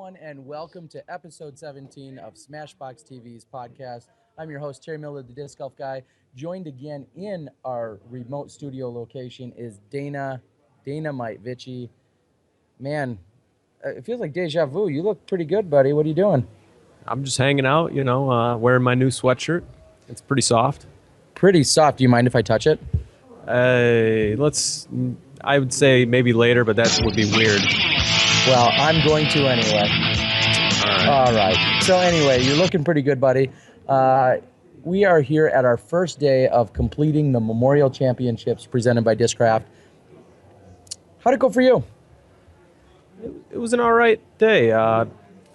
everyone, and welcome to episode 17 of Smashbox TV's podcast. I'm your host, Terry Miller, the Disc Golf Guy. Joined again in our remote studio location is Dynamite Vichy. Man, it feels like deja vu. You look pretty good, buddy. What are you doing? I'm just hanging out, wearing my new sweatshirt. It's pretty soft. Pretty soft. Do you mind if I touch it? I would say maybe later, but that would be weird. Well, I'm going to anyway. All right. So anyway, you're looking pretty good, buddy. We are here at our first day of completing the Memorial Championships presented by Discraft. How'd it go for you? It was an all right day. I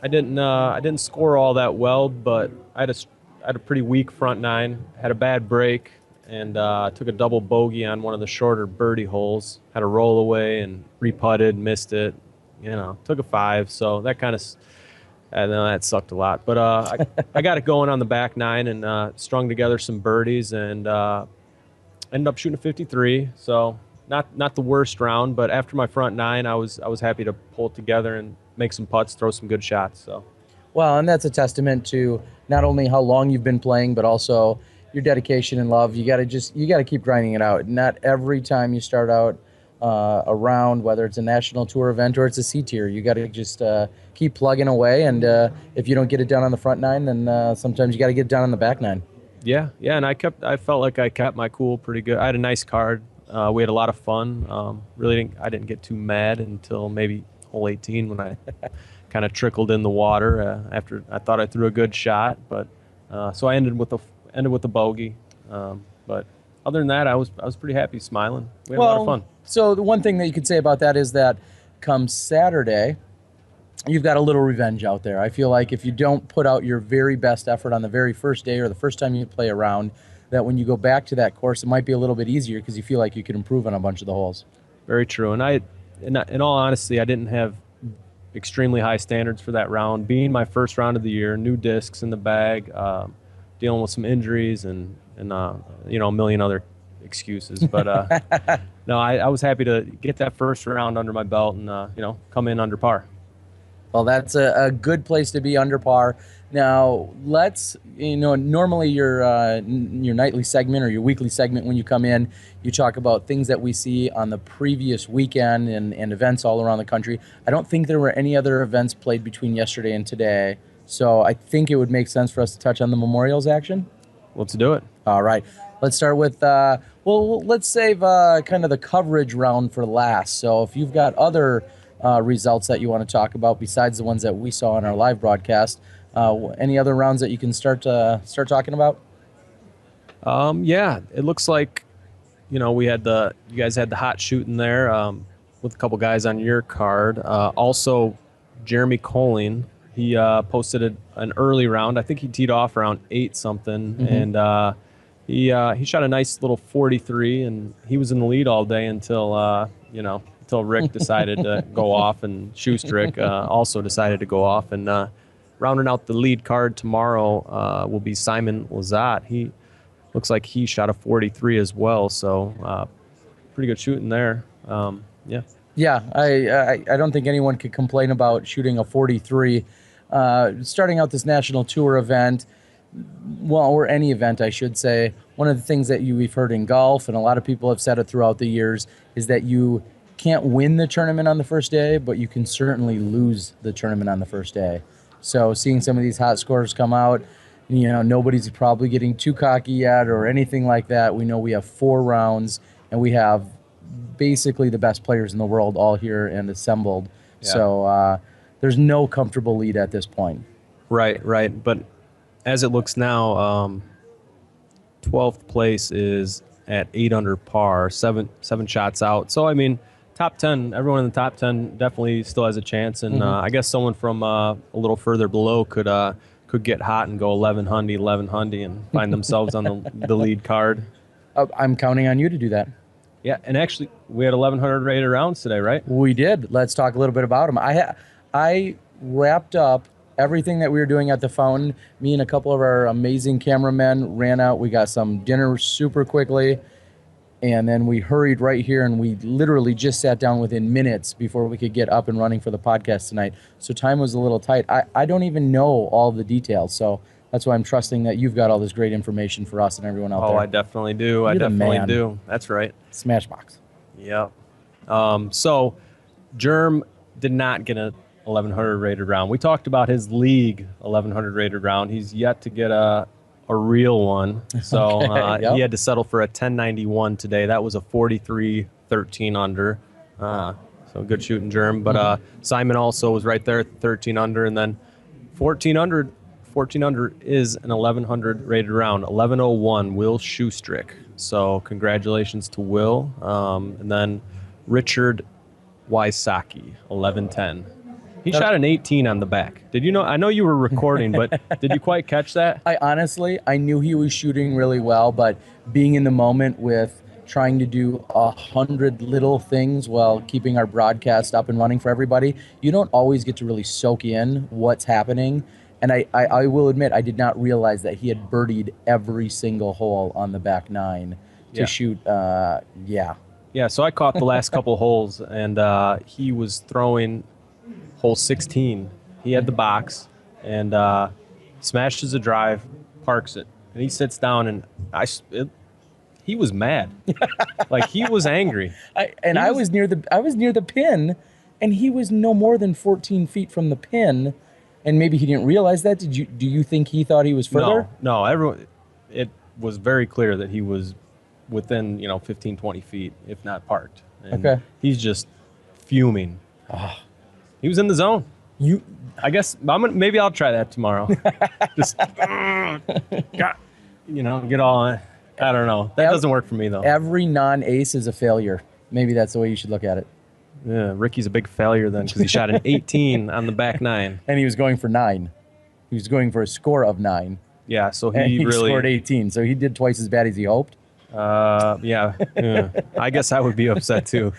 didn't score all that well, but I had a pretty weak front nine. Had a bad break and took a double bogey on one of the shorter birdie holes. Had a roll away and re-putted, missed it. Took a 5, so that kind of, that sucked a lot. But I got it going on the back nine and strung together some birdies and ended up shooting a 53. So not the worst round, but after my front nine, I was happy to pull it together and make some putts, throw some good shots. So, well, and that's a testament to not only how long you've been playing, but also your dedication and love. You got to keep grinding it out. Not every time you start out a round, whether it's a national tour event or it's a C tier, you got to just keep plugging away. And if you don't get it done on the front nine, then sometimes you got to get it done on the back nine. Yeah, and I felt like I kept my cool pretty good. I had a nice card. We had a lot of fun. I didn't get too mad until maybe hole 18 when I kind of trickled in the water after I thought I threw a good shot. But so I ended with a bogey. But other than that, I was pretty happy, smiling. We had a lot of fun. So the one thing that you could say about that is that come Saturday, you've got a little revenge out there. I feel like if you don't put out your very best effort on the very first day or the first time you play a round, that when you go back to that course, it might be a little bit easier because you feel like you can improve on a bunch of the holes. Very true. And in all honesty, I didn't have extremely high standards for that round. Being my first round of the year, new discs in the bag, dealing with some injuries and a million other excuses. But no, I was happy to get that first round under my belt and come in under par. Well, that's a good place to be, under par. Now, normally your nightly segment or your weekly segment when you come in, you talk about things that we see on the previous weekend and events all around the country. I don't think there were any other events played between yesterday and today, so I think it would make sense for us to touch on the Memorials action. Let's do it. All right. Let's start with, let's save kind of the coverage round for last. So if you've got other results that you want to talk about besides the ones that we saw on our live broadcast, any other rounds that you can start talking about? Yeah, it looks like, you guys had the hot shooting there with a couple guys on your card. Also, Jeremy Colling, he posted an early round. I think he teed off around 8 something, and he shot a nice little 43, and he was in the lead all day until Rick decided to go off, and Shoestrick also decided to go off. And rounding out the lead card tomorrow will be Simon Lazat. He looks like he shot a 43 as well, so pretty good shooting there. Yeah. Yeah, I don't think anyone could complain about shooting a 43. Starting out this national tour event, or any event, I should say, one of the things that we've heard in golf, and a lot of people have said it throughout the years, is that you can't win the tournament on the first day, but you can certainly lose the tournament on the first day. So seeing some of these hot scores come out, nobody's probably getting too cocky yet or anything like that. We know we have 4 rounds, and we have basically the best players in the world all here and assembled. Yeah. So there's no comfortable lead at this point. Right. But as it looks now, 12th place is at 8 under par, seven shots out. So, I mean, top 10, everyone in the top 10 definitely still has a chance. And I guess someone from a little further below could get hot and go 11 hundy and find themselves on the lead card. I'm counting on you to do that. Yeah, and actually, we had 1,100 rated rounds today, right? We did. Let's talk a little bit about them. I wrapped up everything that we were doing at the fountain. Me and a couple of our amazing cameramen ran out. We got some dinner super quickly. And then we hurried right here, and we literally just sat down within minutes before we could get up and running for the podcast tonight. So time was a little tight. I don't even know all of the details, so that's why I'm trusting that you've got all this great information for us and everyone out there. Oh, I definitely do. You're I the definitely man. do. That's right. Smashbox. Yep. So Germ did not get a 1100 rated round. We talked about his league 1100 rated round. He's yet to get a real one. So Okay, yep. he had to settle for a 1091 today. That was a 43 13 under. So good shooting, Germ. But Simon also was right there at 13 under, and then 1400 is an 1100 rated round. 1101 Will Shoestrick. So congratulations to Will. And then Richard Wysocki, 1110. He shot an 18 on the back. Did you know? I know you were recording, but did you quite catch that? I knew he was shooting really well, but being in the moment with trying to do 100 little things while keeping our broadcast up and running for everybody, you don't always get to really soak in what's happening. And I will admit, I did not realize that he had birdied every single hole on the back nine to shoot. Yeah, so I caught the last couple holes, and he was throwing hole 16. He had the box, and smashes a drive, parks it, and he sits down, and he was mad. Like, he was angry. I was near the pin, and he was no more than 14 feet from the pin, and maybe he didn't realize that. Do you think he thought he was further? No, everyone. It was very clear that he was within 15, 20 feet, if not parked. And okay. He's just fuming. Oh. He was in the zone. I guess maybe I'll try that tomorrow. Just get all on. I don't know. That doesn't work for me though. Every non-ace is a failure. Maybe that's the way you should look at it. Yeah, Ricky's a big failure then because he shot an 18 on the back nine. And he was going for 9. He was going for a score of 9. Yeah, so he really scored 18. So he did twice as bad as he hoped. Yeah. I guess I would be upset too.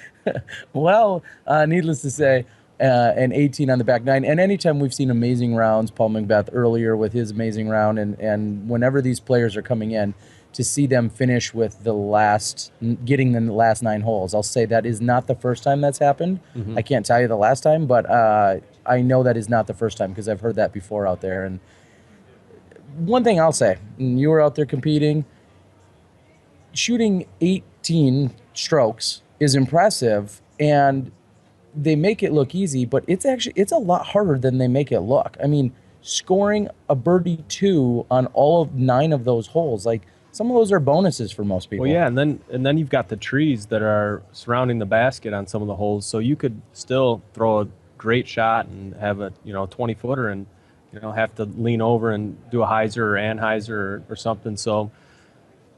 Well, needless to say, an 18 on the back nine. And anytime we've seen amazing rounds, Paul Macbeth earlier with his amazing round, and whenever these players are coming in, to see them finish with getting the last 9 holes, I'll say that is not the first time that's happened. Mm-hmm. I can't tell you the last time, but I know that is not the first time because I've heard that before out there. And one thing I'll say, you were out there competing, shooting 18 strokes is impressive, and they make it look easy, but it's a lot harder than they make it look. I mean, scoring a birdie 2 on all of 9 of those holes, like, some of those are bonuses for most people. Well, yeah, and then you've got the trees that are surrounding the basket on some of the holes, so you could still throw a great shot and have a 20-footer and have to lean over and do a hyzer or anhyzer or something. So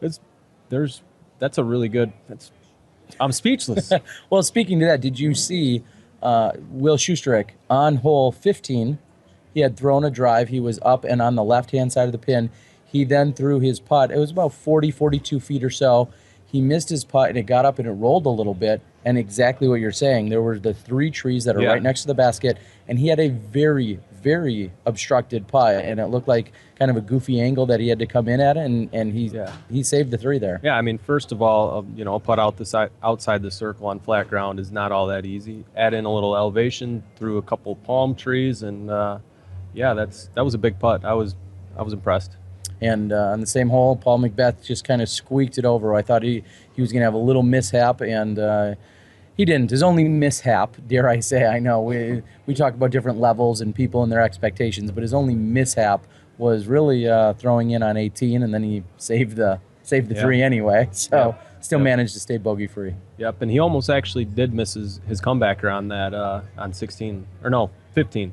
that's a really good. I'm speechless. Well, speaking to that, did you see Will Shoestrick on hole 15? He had thrown a drive. He was up and on the left-hand side of the pin. He then threw his putt. It was about 40, 42 feet or so. He missed his putt, and it got up and it rolled a little bit. And exactly what you're saying, there were the 3 trees that are right next to the basket, and he had a very, very obstructed putt, and it looked like kind of a goofy angle that he had to come in at, and he saved the 3 there. Yeah, I mean, first of all, a putt outside the circle on flat ground is not all that easy. Add in a little elevation through a couple palm trees, and that was a big putt. I was impressed. And on the same hole, Paul Macbeth just kind of squeaked it over. I thought he was going to have a little mishap, and he didn't. His only mishap, dare I say, I know we talk about different levels and people and their expectations, but his only mishap was really throwing in on 18, and then he saved the 3 anyway. So still managed to stay bogey free. Yep, and he almost actually did miss his comebacker on that on 16 or no 15.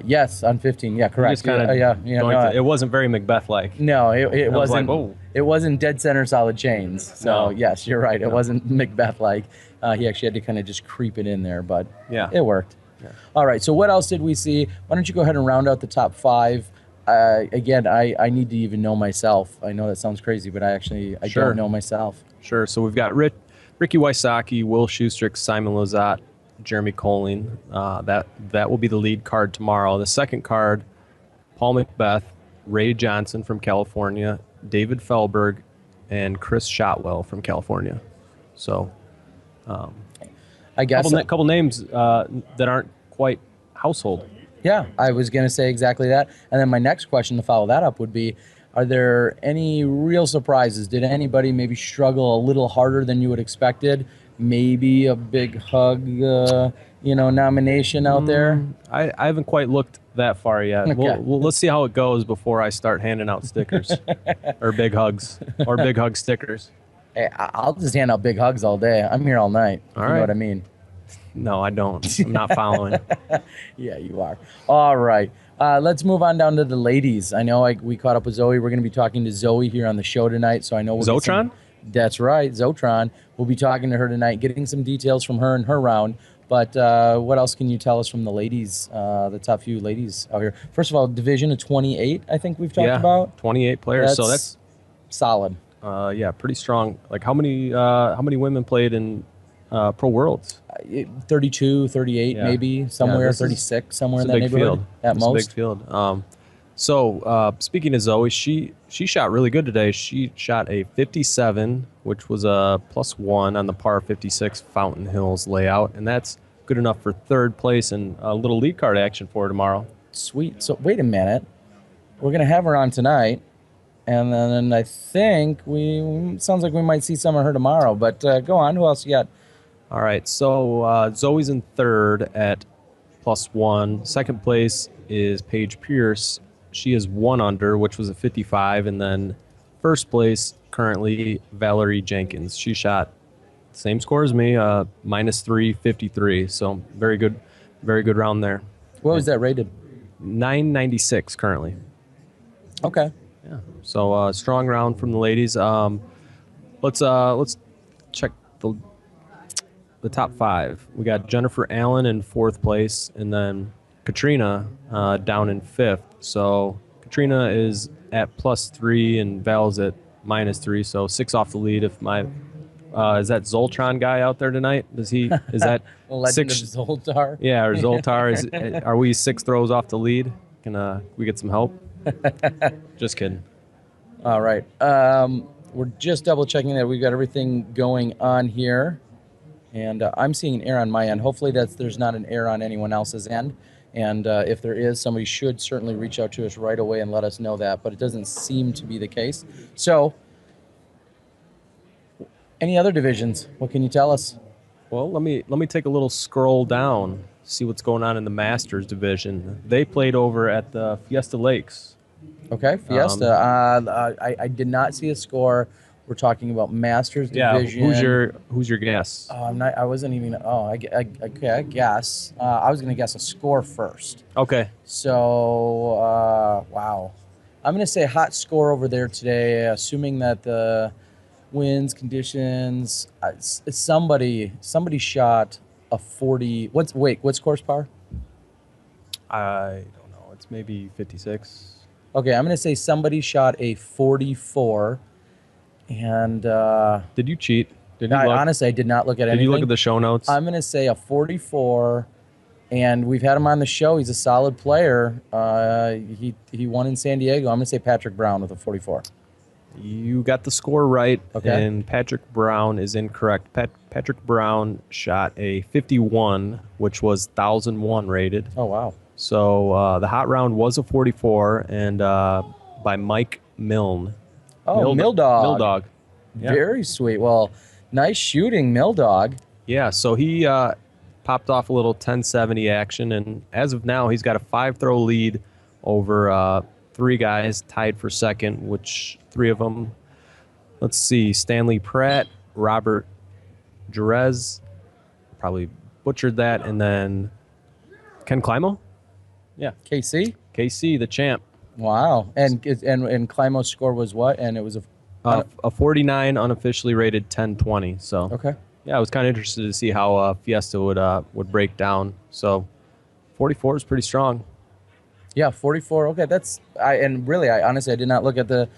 Yes, on 15. Yeah, correct. Just it wasn't very Macbeth-like. No, it wasn't. Like, whoa. It wasn't dead center solid chains. So yes, you're right. It wasn't Macbeth-like. He actually had to kind of just creep it in there, but it worked. Yeah. All right. So what else did we see? Why don't you go ahead and round out the top 5? Again, I need to even know myself. I know that sounds crazy, but I don't know myself. Sure. So we've got Ricky Wysocki, Will Shoestrick, Simon Lizotte, Jeremy Colling. That will be the lead card tomorrow. The second card, Paul Macbeth, Ray Johnson from California, David Felberg, and Chris Shotwell from California. So, I guess couple names that aren't quite household. Yeah, I was going to say exactly that. And then my next question to follow that up would be, are there any real surprises? Did anybody maybe struggle a little harder than you would expected? Maybe a big hug, nomination out there? I haven't quite looked that far yet. Okay. Let's see how it goes before I start handing out stickers or big hugs or big hug stickers. Hey, I'll just hand out big hugs all day. I'm here all night. If you know what I mean. No, I don't. I'm not following. Yeah, you are. All right. Let's move on down to the ladies. I know we caught up with Zoe. We're going to be talking to Zoe here on the show tonight. So I know Zotron? That's right, Zotron. We'll be talking to her tonight, getting some details from her and her round. But what else can you tell us from the ladies, the top few ladies out here? First of all, division of 28, I think we've talked about. 28 players. So that's solid. Yeah, pretty strong. Like how many women played in Pro Worlds? 32, 38, maybe somewhere, 36, somewhere in that neighborhood. Field. At most. It's a big field. So speaking of Zoe, she shot really good today. She shot a 57, which was a +1 on the par 56 Fountain Hills layout, and that's good enough for third place and a little lead card action for her tomorrow. Sweet. So wait a minute, we're gonna have her on tonight, and then I think sounds like we might see some of her tomorrow. But go on. Who else you got? All right. So Zoe's in third at +1. Second place is Paige Pierce. She is 1 under, which was a 55. And then first place currently Valerie Jenkins. She shot same score as me, -3, 53. So very good round there. What was that rated? 996 currently. Okay. Yeah. So strong round from the ladies. Let's check the top 5. We got Jennifer Allen in 4th place, and then Katrina down in 5th. So Katrina is at +3 and Val's at -3, so 6 off the lead. If my is that Zoltron guy out there tonight? Is that Legend 6? of Zoltar? Yeah, or Zoltar. Are we 6 throws off the lead? Can we get some help? Just kidding. All right. We're just double checking that we've got everything going on here. And I'm seeing an error on my end. Hopefully there's not an error on anyone else's end. And if there is, somebody should certainly reach out to us right away and let us know that. But it doesn't seem to be the case. So, any other divisions? What can you tell us? Well, let me take a little scroll down, see what's going on in the Masters division. They played over at the Fiesta Lakes. Okay, Fiesta. I did not see a score. We're talking about Masters division. Who's your guess? Oh, I wasn't even. Oh, I guess. I was gonna guess a score first. Okay. So, wow. I'm gonna say hot score over there today, assuming that the winds, conditions. Somebody shot a 40. What course par? I don't know. It's maybe 56. Okay, I'm gonna say somebody shot a 44. And did you cheat? Honestly, I did not look at anything. Did you look at the show notes? I'm going to say a 44, and we've had him on the show. He's a solid player. He won in San Diego. I'm going to say Patrick Brown with a 44. You got the score right, okay. And Patrick Brown is incorrect. Patrick Brown shot a 51, which was 1001 rated. Oh, wow. So the hot round was a 44, and by Mike Milne. Oh, Mildog. Mildog. Yeah. Very sweet. Well, nice shooting, Mildog. Yeah, so he popped off a little 1070 action, and as of now, he's got a 5-throw lead over 3 guys tied for second, which 3 of them, let's see, Stanley Pratt, Robert Jerez, probably butchered that, and then Ken Climo? Yeah. KC, the champ. Wow. And Climo's score was what? And it was a 49, unofficially rated 1020. So okay. Yeah, I was kind of interested to see how Fiesta would break down. So 44 is pretty strong. Yeah, 44. Okay, I honestly I did not look at the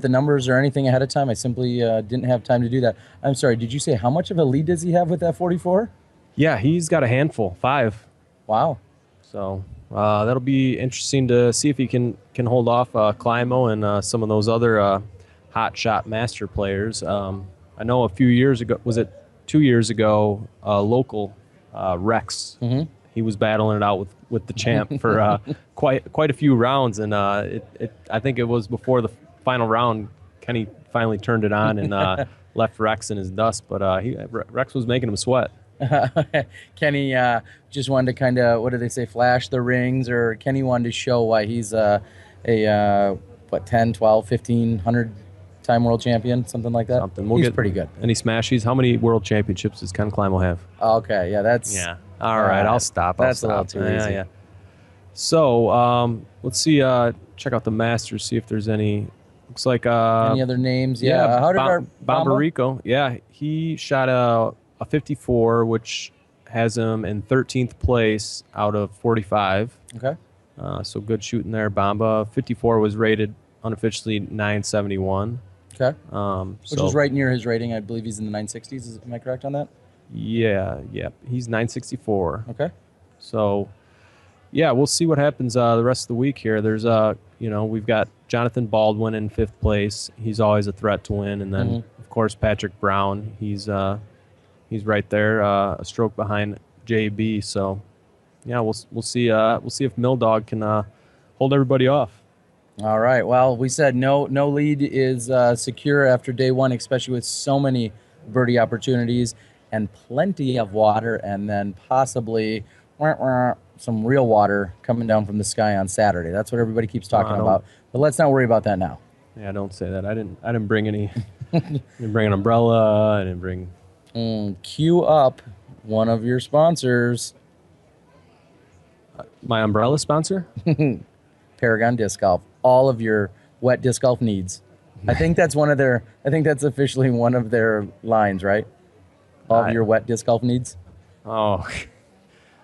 numbers or anything ahead of time. I simply didn't have time to do that. I'm sorry. Did you say how much of a lead does he have with that 44? Yeah, he's got a handful, 5. Wow. So that'll be interesting to see if he can hold off Climo and some of those other hot shot master players. I know a few years ago, was it 2 years ago, local Rex. He was battling it out with the champ for quite a few rounds, and I think it was before the final round, Kenny finally turned it on and left Rex in his dust. But Rex was making him sweat. Kenny just wanted to kind of, what do they say, flash the rings, or Kenny wanted to show why he's a 10, 12, 15, 100 time world champion, something like that. Something. We'll he's get pretty good. Any smashies? How many world championships does Ken Climo have? Okay, yeah, that's... Yeah. All right, I'll stop. That's a little too easy. Yeah. So let's see. Check out the Masters. See if there's any. Looks like any other names? Yeah. How did our Bomberico? Yeah, he shot a 54, which has him in 13th place out of 45. Okay. So good shooting there. Bamba 54 was rated unofficially 971. Okay. Which So, is right near his rating. I believe he's in the 960s. Am I correct on that? Yeah. He's 964. Okay. So, yeah, we'll see what happens the rest of the week here. There's we've got Jonathan Baldwin in 5th place. He's always a threat to win, and then of course Patrick Brown. He's right there, a stroke behind JB. So, yeah, we'll see. We'll see if Milldog can hold everybody off. All right. Well, we said no lead is secure after day one, especially with so many birdie opportunities and plenty of water, and then possibly some real water coming down from the sky on Saturday. That's what everybody keeps talking about. But let's not worry about that now. Yeah, don't say that. I didn't bring any. I didn't bring an umbrella. I didn't bring. Cue up one of your sponsors. My umbrella sponsor? Paragon Disc Golf. All of your wet disc golf needs. I think that's officially one of their lines, right? All of your wet disc golf needs. Oh.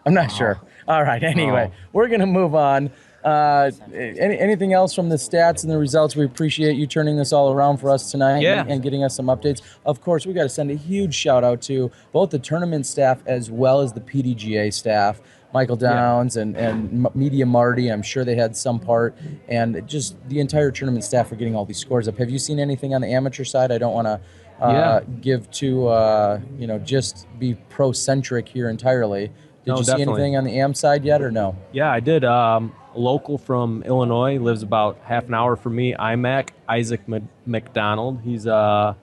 I'm not sure. All right. Anyway, we're going to move on. Anything else from the stats and the results? We appreciate you turning this all around for us tonight and getting us some updates. Of course, we got to send a huge shout out to both the tournament staff as well as the PDGA staff. Michael Downs and Media Marty, I'm sure they had some part, and just the entire tournament staff for getting all these scores up. Have you seen anything on the amateur side? I don't want to give to, just be pro-centric here entirely. Did you see anything on the AM side yet or no? Yeah, I did. A local from Illinois, lives about half an hour from me, Isaac McDonald. He's Paul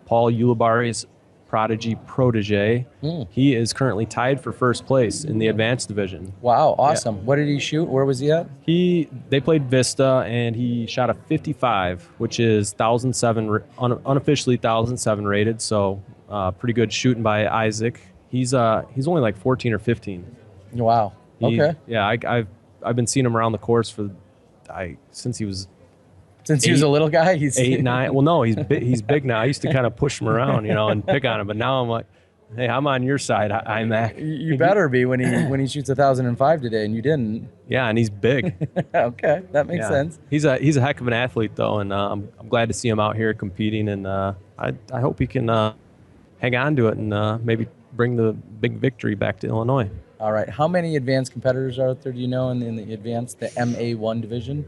Ulibarri's protege. He is currently tied for first place in the advanced division. Wow, awesome. Yeah. What did he shoot? Where was he at? They played Vista, and he shot a 55, which is 1,007, unofficially 1,007 rated, so pretty good shooting by Isaac. He's only like 14 or 15. Wow. Okay. Yeah, I've been seeing him around the course since he was a little guy. He's 8, 9. Well, no, he's big now. I used to kind of push him around, and pick on him. But now I'm like, hey, I'm on your side, IMAC. You better be when he shoots 1,005 today, and you didn't. Yeah, and he's big. Okay, that makes sense. He's a heck of an athlete though, and I'm glad to see him out here competing. And I hope he can hang on to it and maybe bring the big victory back to Illinois. All right. How many advanced competitors are out there, do you know, in the advanced, the MA1 division?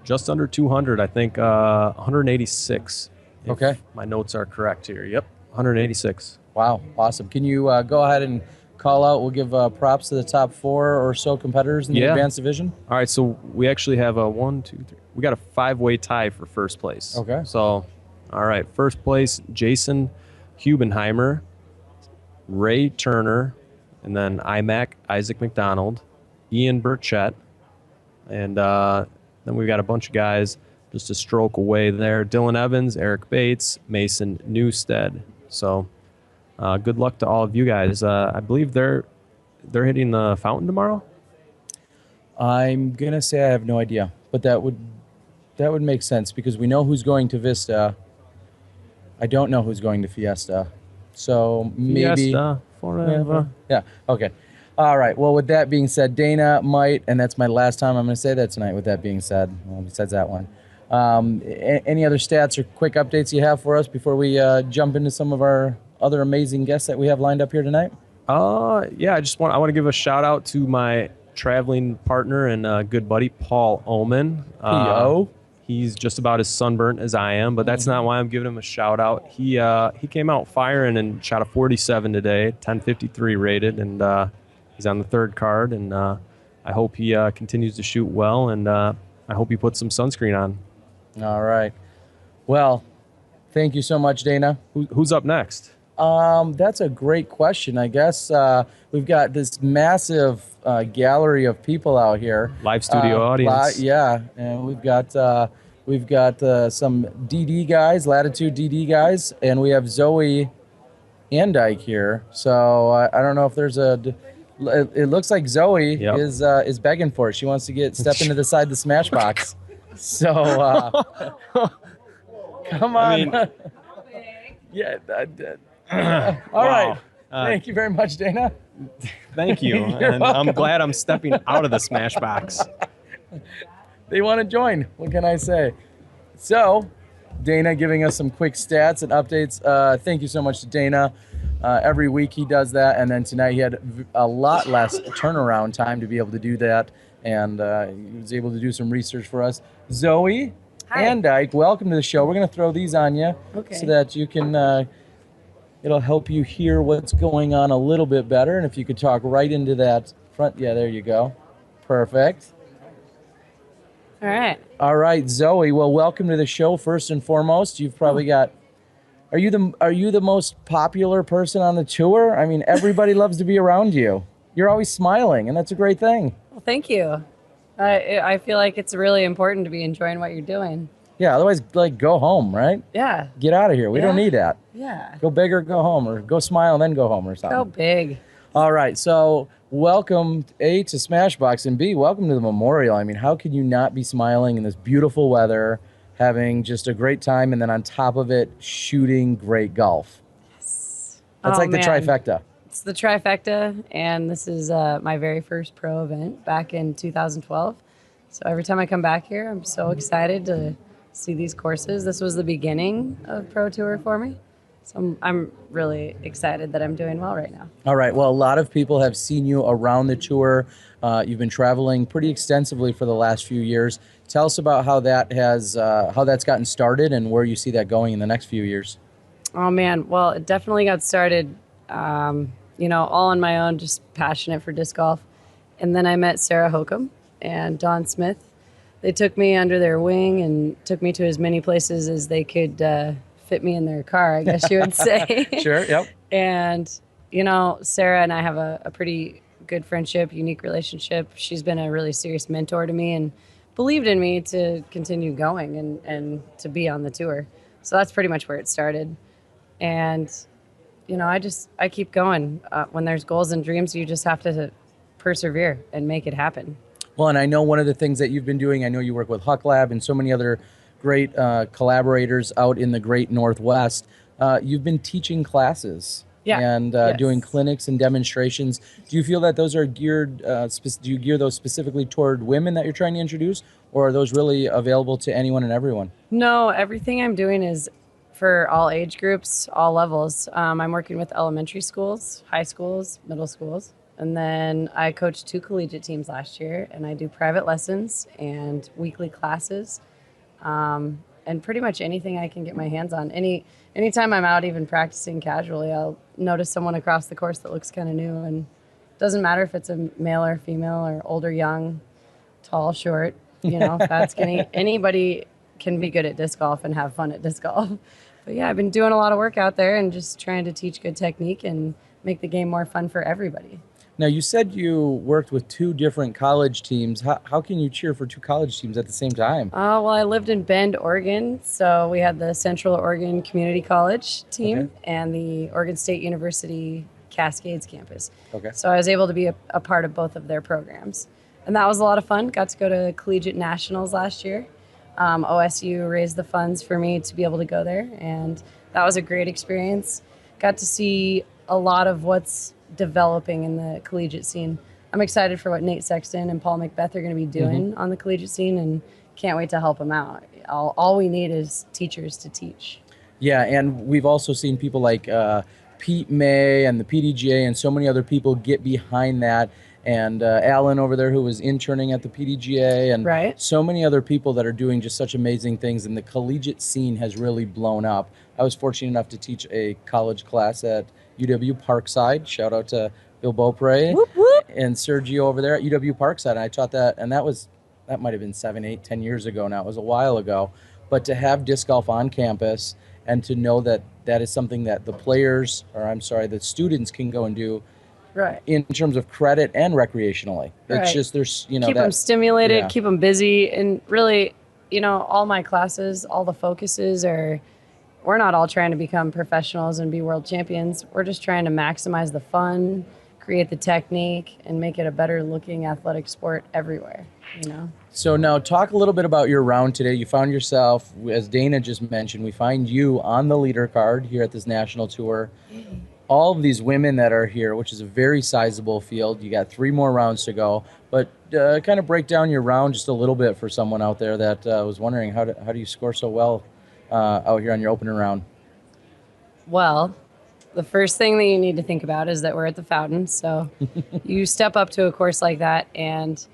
Just under 200, I think 186. Okay. My notes are correct here. Yep, 186. Wow, awesome. Can you go ahead and call out? We'll give props to the top 4 or so competitors in the advanced division. All right, so we actually have a 1, 2, 3. We got a 5-way tie for first place. Okay. So, all right, first place, Jason Hubenheimer, Ray Turner, and then Isaac McDonald, Ian Burchett, and then we've got a bunch of guys just a stroke away there. Dylan Evans, Eric Bates, Mason Newstead. So good luck to all of you guys. I believe they're hitting the fountain tomorrow. I'm gonna say I have no idea, but that would make sense because we know who's going to Vista. I don't know who's going to Fiesta. So maybe Fiesta forever. Yeah. Okay. All right. Well, with that being said, Dana might, and that's my last time I'm going to say that tonight. With that being said, well, besides that one, any other stats or quick updates you have for us before we jump into some of our other amazing guests that we have lined up here tonight? Yeah. I want to give a shout out to my traveling partner and good buddy Paul Oman. He's just about as sunburnt as I am, but that's not why I'm giving him a shout out. He came out firing and shot a 47 today, 1053 rated, and he's on the third card. And I hope he continues to shoot well, and I hope he puts some sunscreen on. All right. Well, thank you so much, Dana. Who's up next? That's a great question. I guess we've got this massive gallery of people out here. Live studio audience. Yeah, and we've got some DD guys, Latitude DD guys, and we have Zoe AnDyke here. So I don't know if there's it looks like Zoe is begging for it. She wants to step into the side of the Smashbox. So come on. I mean, yeah. All right. Thank you very much, Dana. Thank you. And I'm glad I'm stepping out of the Smashbox. They want to join. What can I say? So, Dana giving us some quick stats and updates. Thank you so much to Dana. Every week he does that, and then tonight he had a lot less turnaround time to be able to do that, and he was able to do some research for us. Zoe AnDyke, welcome to the show. We're going to throw these on you so that you can... it'll help you hear what's going on a little bit better. And if you could talk right into that front. Yeah, there you go. Perfect. All right. All right, Zoe. Well, welcome to the show. First and foremost, you've probably got... Are you the most popular person on the tour? I mean, everybody loves to be around you. You're always smiling, and that's a great thing. Well, thank you. I feel like it's really important to be enjoying what you're doing. Yeah, otherwise, like, go home, right? Yeah. Get out of here. We don't need that. Yeah. Go big or go home, or go smile and then go home or something. Go big. All right, so welcome, A, to Smashbox, and B, welcome to the Memorial. I mean, how could you not be smiling in this beautiful weather, having just a great time, and then on top of it, shooting great golf? Yes. That's like the trifecta. It's the trifecta, and this is my very first pro event back in 2012. So every time I come back here, I'm so excited to see these courses. This was the beginning of Pro Tour for me. So I'm really excited that I'm doing well right now. All right. Well, a lot of people have seen you around the tour. You've been traveling pretty extensively for the last few years. Tell us about how that's gotten started and where you see that going in the next few years. Oh man, well, it definitely got started, all on my own, just passionate for disc golf. And then I met Sarah Hokum and Don Smith. They took me under their wing and took me to as many places as they could fit me in their car, I guess you would say. Sure, yep. And, Sarah and I have a pretty good friendship, unique relationship. She's been a really serious mentor to me and believed in me to continue going and to be on the tour. So that's pretty much where it started. And, I keep going. When there's goals and dreams, you just have to persevere and make it happen. Well, and I know one of the things that you've been doing, I know you work with Huck Lab and so many other great collaborators out in the great Northwest. You've been teaching classes and doing clinics and demonstrations. Do you feel that those are geared, do you gear those specifically toward women that you're trying to introduce, or are those really available to anyone and everyone? No, everything I'm doing is for all age groups, all levels. I'm working with elementary schools, high schools, middle schools. And then I coached 2 collegiate teams last year, and I do private lessons and weekly classes, and pretty much anything I can get my hands on. Anytime I'm out even practicing casually, I'll notice someone across the course that looks kind of new, and it doesn't matter if it's a male or female or old or young, tall, short, fat, skinny. Anybody can be good at disc golf and have fun at disc golf. But yeah, I've been doing a lot of work out there and just trying to teach good technique and make the game more fun for everybody. Now, you said you worked with 2 different college teams. How can you cheer for 2 college teams at the same time? Well, I lived in Bend, Oregon, so we had the Central Oregon Community College team and the Oregon State University Cascades campus. Okay. So I was able to be a part of both of their programs. And that was a lot of fun. Got to go to Collegiate Nationals last year. OSU raised the funds for me to be able to go there, and that was a great experience. Got to see a lot of what's developing in the collegiate scene. I'm excited for what Nate Sexton and Paul Macbeth are going to be doing on the collegiate scene, and can't wait to help them out. All we need is teachers to teach. Yeah, and we've also seen people like Pete May and the PDGA and so many other people get behind that and Alan over there who was interning at the PDGA, and Right. so many other people that are doing just such amazing things, and the collegiate scene has really blown up. I was fortunate enough to teach a college class at UW Parkside. Shout out to Bill Beaupre Whoop, whoop. and Sergio over there at UW Parkside. And I taught that, and that might have been 7, 8, 10 years ago now. It was a while ago. But to have disc golf on campus and to know that that is something that the students can go and do Right. in terms of credit and recreationally. It's Right. just, there's, you know, Keep them stimulated, yeah. keep them busy, and really, all my classes, all the focuses are, we're not all trying to become professionals and be world champions. We're just trying to maximize the fun, create the technique, and make it a better looking athletic sport everywhere, So now talk a little bit about your round today. You found yourself, as Dana just mentioned, we find you on the leader card here at this national tour. All of these women that are here, which is a very sizable field. You got 3 more rounds to go, but kind of break down your round just a little bit for someone out there that was wondering how do you score so well out here on your opening round? Well, the first thing that you need to think about is that we're at the fountain. So you step up to a course like that and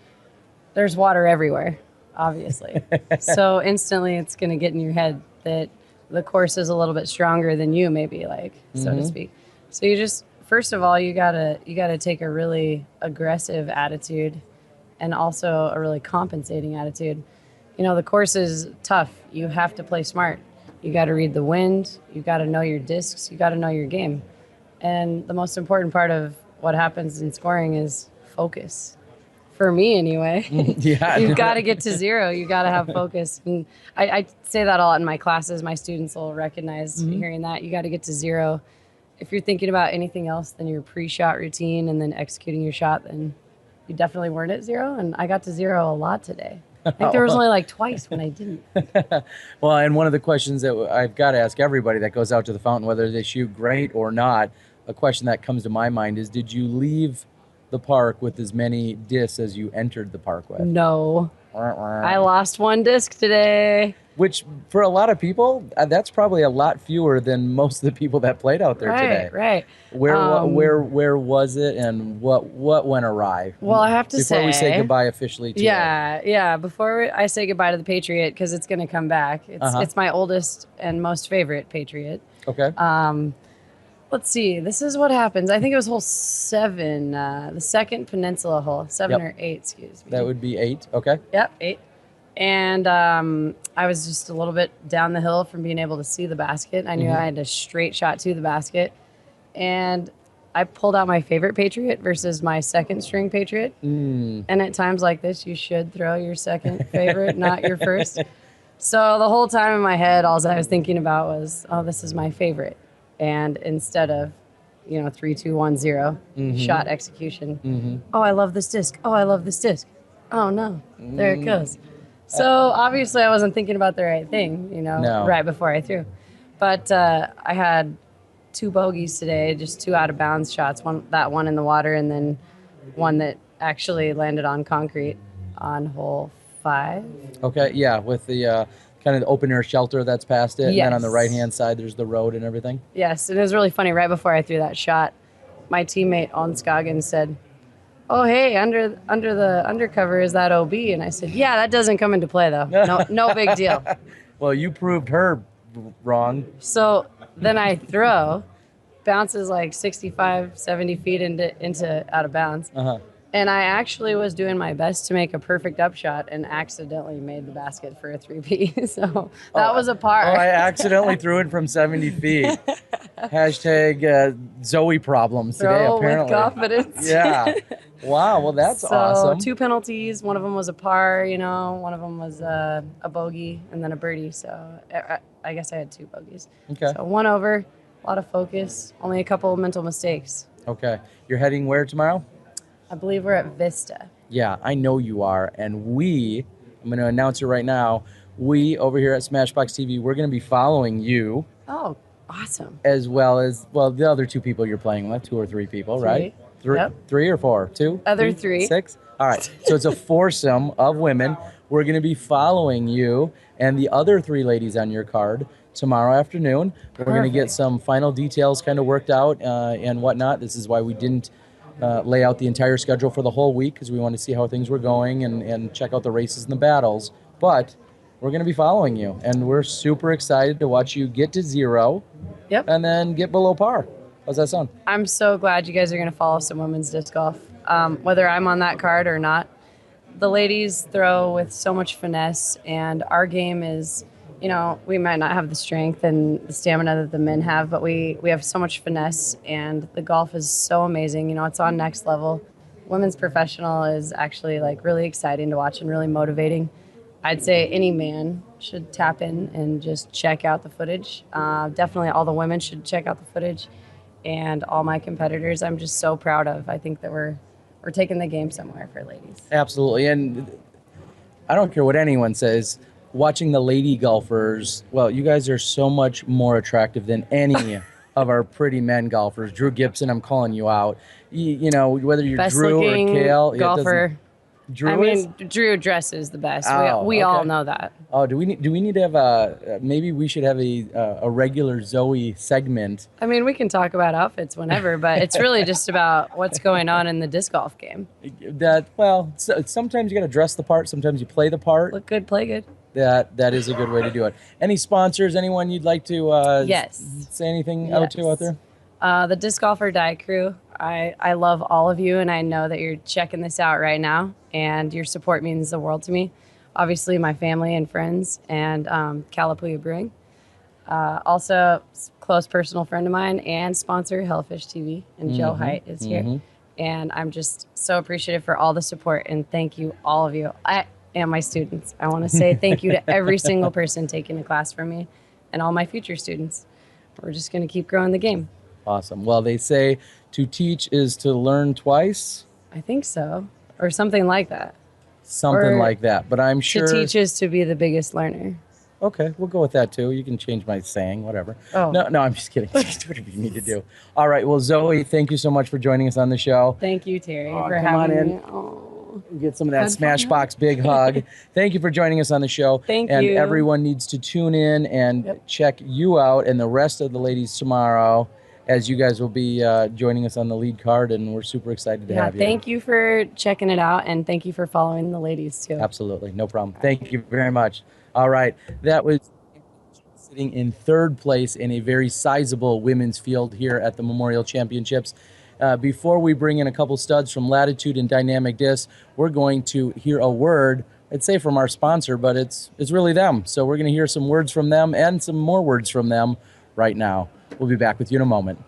there's water everywhere, obviously. So instantly it's going to get in your head that the course is a little bit stronger than you, maybe, so to speak. So you just, first of all, you gotta take a really aggressive attitude and also a really compensating attitude. The course is tough. You have to play smart. You got to read the wind. You got to know your discs. You got to know your game. And the most important part of what happens in scoring is focus. For me, anyway. Yeah. You've got to get to 0. You got to have focus. And I say that a lot in my classes. My students will recognize hearing that. You got to get to 0. If you're thinking about anything else than your pre-shot routine and then executing your shot, then you definitely weren't at 0. And I got to 0 a lot today. I think there was only twice when I didn't. Well, and one of the questions that I've got to ask everybody that goes out to the fountain, whether they shoot great or not, a question that comes to my mind is, did you leave the park with as many discs as you entered the park with? No. I lost 1 disc today. Which, for a lot of people, that's probably a lot fewer than most of the people that played out there today. Right. Where was it, and what went awry? Well, I have to say, before we say goodbye officially to Yeah. Before I say goodbye to the Patriot, because it's going to come back. It's my oldest and most favorite Patriot. Okay. Let's see. This is what happens. I think it was hole 7, the second peninsula hole, 7 or 8, excuse me. That would be 8. Okay. Yep, 8. And I was just a little bit down the hill from being able to see the basket. I knew I had a straight shot to the basket. And I pulled out my favorite Patriot versus my second string Patriot. And at times like this, you should throw your second favorite, not your first. So the whole time in my head, all I was thinking about was, oh, this is my favorite. And instead of, 3, 2, 1, 0, shot execution. Oh, I love this disc. Oh, I love this disc. Oh, no. There it goes. So obviously I wasn't thinking about the right thing, No. right before I threw. But I had 2 bogeys today, just 2 out of bounds shots. One in the water, and then one that actually landed on concrete on hole 5. Okay, yeah, with the kind of the open air shelter that's past it, and then on the Yes. right hand side there's the road and everything. Yes, it was really funny. Right before I threw that shot, my teammate on Scoggins said, "Oh, hey, under the undercover is that OB?" And I said, "Yeah, that doesn't come into play though. No big deal." Well, you proved her wrong. So then I throw, bounces 65, 70 feet into out of bounds. And I actually was doing my best to make a perfect upshot and accidentally made the basket for a 3P. So that was a par. Oh, I accidentally threw it from 70 feet. Hashtag Zoe problems today, Throw apparently. with confidence. Yeah. Wow, well, that's So awesome. 2 penalties. One of them was a par, one of them was a bogey, and then a birdie. So I guess I had 2 bogeys. Okay. So 1 over, a lot of focus, only a couple of mental mistakes. Okay. You're heading where tomorrow? I believe we're at Vista. Yeah, I know you are. And I'm going to announce it right now, we over here at SmashBox TV, we're going to be following you. Oh, awesome. As well as, the other 2 people you're playing with, 2 or 3 people, right? 3, Yep. 3 or 4? 2? Other 3. 6? All right. So it's a foursome of women. We're going to be following you and the other 3 ladies on your card tomorrow afternoon. We're going to get some final details kind of worked out and whatnot. This is why we didn't lay out the entire schedule for the whole week because we wanted to see how things were going and check out the races and the battles. But we're going to be following you, and we're super excited to watch you get to 0 and then get below par. How's that sound? I'm so glad you guys are going to follow some women's disc golf, whether I'm on that card or not. The ladies throw with so much finesse, and our game is, you know, we might not have the strength and the stamina that the men have, but we have so much finesse, and the golf is so amazing. You know, it's on next level. Women's professional is actually like really exciting to watch and really motivating. I'd say any man should tap in and just check out the footage. Definitely all the women should check out the footage, and all my competitors I'm just so proud of. I think that we're taking the game somewhere for ladies. Absolutely. And I don't care what anyone says, watching the lady golfers, well, you guys are so much more attractive than any of our pretty men golfers. Drew Gibson, I'm calling you out. You know, whether you're Best Drew or looking Kale. golfer. Drew is? Drew dresses the best. Oh, we okay. all know that. Oh, do we need to have maybe we should have a regular Zoe segment. I mean, we can talk about outfits whenever, but it's really just about what's going on in the disc golf game. Sometimes you got to dress the part, sometimes you play the part. Look good, play good. That is a good way to do it. Any sponsors, anyone you'd like to Yes. say anything out there? The Disc Golf or Die crew. I love all of you, and I know that you're checking this out right now, and your support means the world to me. Obviously, my family and friends, and Calapooya Brewing. Also, close personal friend of mine and sponsor Hellfish TV, and Joe Height is here. And I'm just so appreciative for all the support, and thank you, all of you. And my students. I want to say thank you to every single person taking a class from me and all my future students. We're just going to keep growing the game. Awesome. Well, they say to teach is to learn twice. I think so. Or something like that. Something like that. But I'm sure. To teach is to be the biggest learner. Okay, we'll go with that too. You can change my saying, whatever. Oh. No, I'm just kidding. Just whatever you need to do. All right. Well, Zoe, thank you so much for joining us on the show. Thank you, Terry, for come on having in. me. Oh. Get some of that Smashbox big hug. Thank you for joining us on the show. Thank and you. And everyone needs to tune in and check you out and the rest of the ladies tomorrow, as you guys will be joining us on the lead card, and we're super excited to have you. Thank you for checking it out, and thank you for following the ladies too. Absolutely. No problem. Thank you very much. All right. That was sitting in third place in a very sizable women's field here at the Memorial Championships. Before we bring in a couple studs from Latitude and Dynamic Disc, we're going to hear a word, I'd say from our sponsor, but it's really them. So we're going to hear some words from them and some more words from them right now. We'll be back with you in a moment.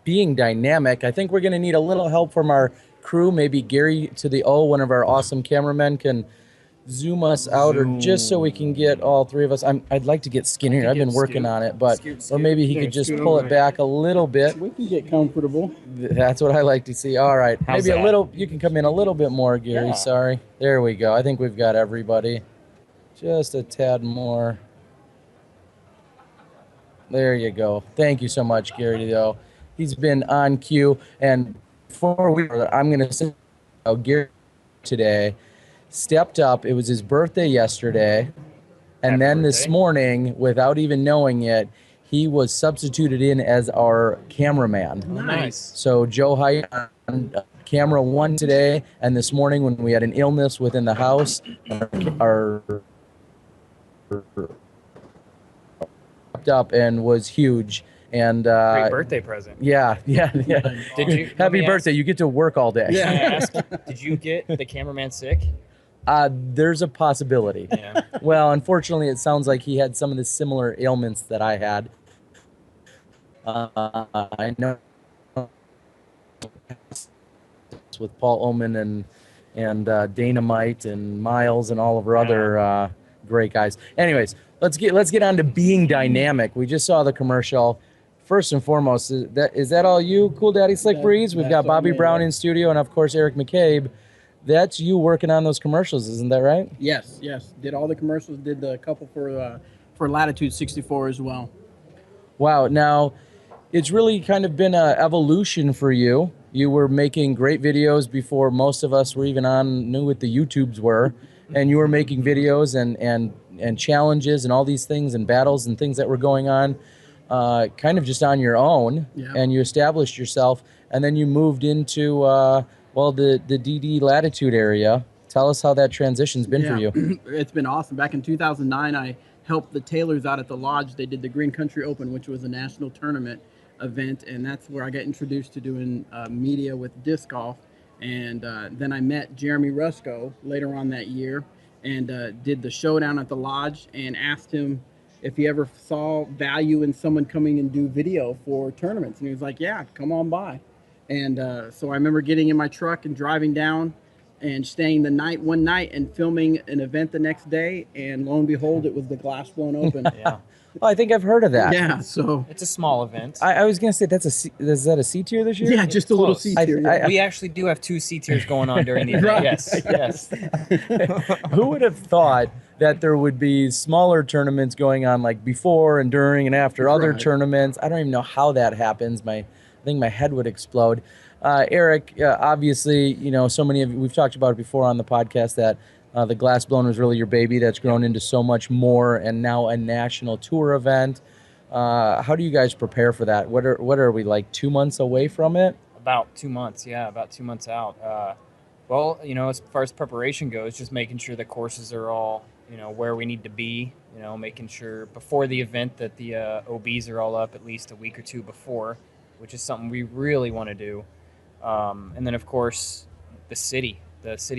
Being dynamic, I think we're going to need a little help from our crew. Maybe Gary to the O, one of our awesome cameramen, can zoom us out, or just so we can get all three of us. I'd like to get skinnier. I've been working on it, but or maybe he could just pull it back a little bit. We can get comfortable. That's what I like to see. All right, How's maybe that? a little. You can come in a little bit more, Gary. Yeah. Sorry. There we go. I think we've got everybody. Just a tad more. There you go. Thank you so much, Gary. Though he's been on cue, and before I'm going to say, Gary today stepped up. It was his birthday yesterday, and then this morning, without even knowing it, he was substituted in as our cameraman. Nice. So Joe Height on camera 1 today, and this morning when we had an illness within the house, our up and was huge. And Great birthday present. yeah. Did you? let Happy me birthday! You get to work all day. Ask, did you get the cameraman sick? There's a possibility. Yeah. Well, unfortunately, it sounds like he had some of the similar ailments that I had. I know with Paul Oman and Dynamite and Miles and all of our other great guys. Anyways, let's get on to being dynamic. We just saw the commercial. First and foremost, is that all you, Cool Daddy Slick Breeze? We've got Bobby Brown in studio and of course Eric McCabe. That's you working on those commercials, isn't that right? Yes, yes. Did all the commercials. Did the couple for Latitude 64 as well. Wow. Now, it's really kind of been an evolution for you. You were making great videos before most of us were even knew what the YouTubes were, and you were making videos and challenges and all these things and battles and things that were going on, kind of just on your own. Yeah. And you established yourself, and then you moved into the DD Latitude area. Tell us how that transition's been for you. It's been awesome. Back in 2009, I helped the Taylors out at the lodge. They did the Green Country Open, which was a national tournament event, and that's where I got introduced to doing media with disc golf. And then I met Jeremy Rusko later on that year and did the showdown at the lodge and asked him if he ever saw value in someone coming and do video for tournaments. And he was like, yeah, come on by. And so I remember getting in my truck and driving down and staying one night and filming an event the next day. And lo and behold, it was the Glass Blown Open. Yeah. Well, I think I've heard of that. Yeah, so It's a small event. I was gonna say is that a C tier this year? yeah, just a little Close. C tier. Yeah. We actually do have 2 C tiers going on during the event. Right. Yes, yes. Who would have thought that there would be smaller tournaments going on like before and during and after other Right. tournaments? I don't even know how that happens. I think my head would explode. Eric, obviously, so many of you, we've talked about it before on the podcast that the Glass Blown was really your baby. That's grown into so much more, and now a national tour event. How do you guys prepare for that? What are we, like 2 months away from it? About 2 months, yeah, about 2 months out. Well, as far as preparation goes, just making sure the courses are all, where we need to be, making sure before the event that the OBs are all up at least a week or two before, which is something we really want to do. And then, of course, the city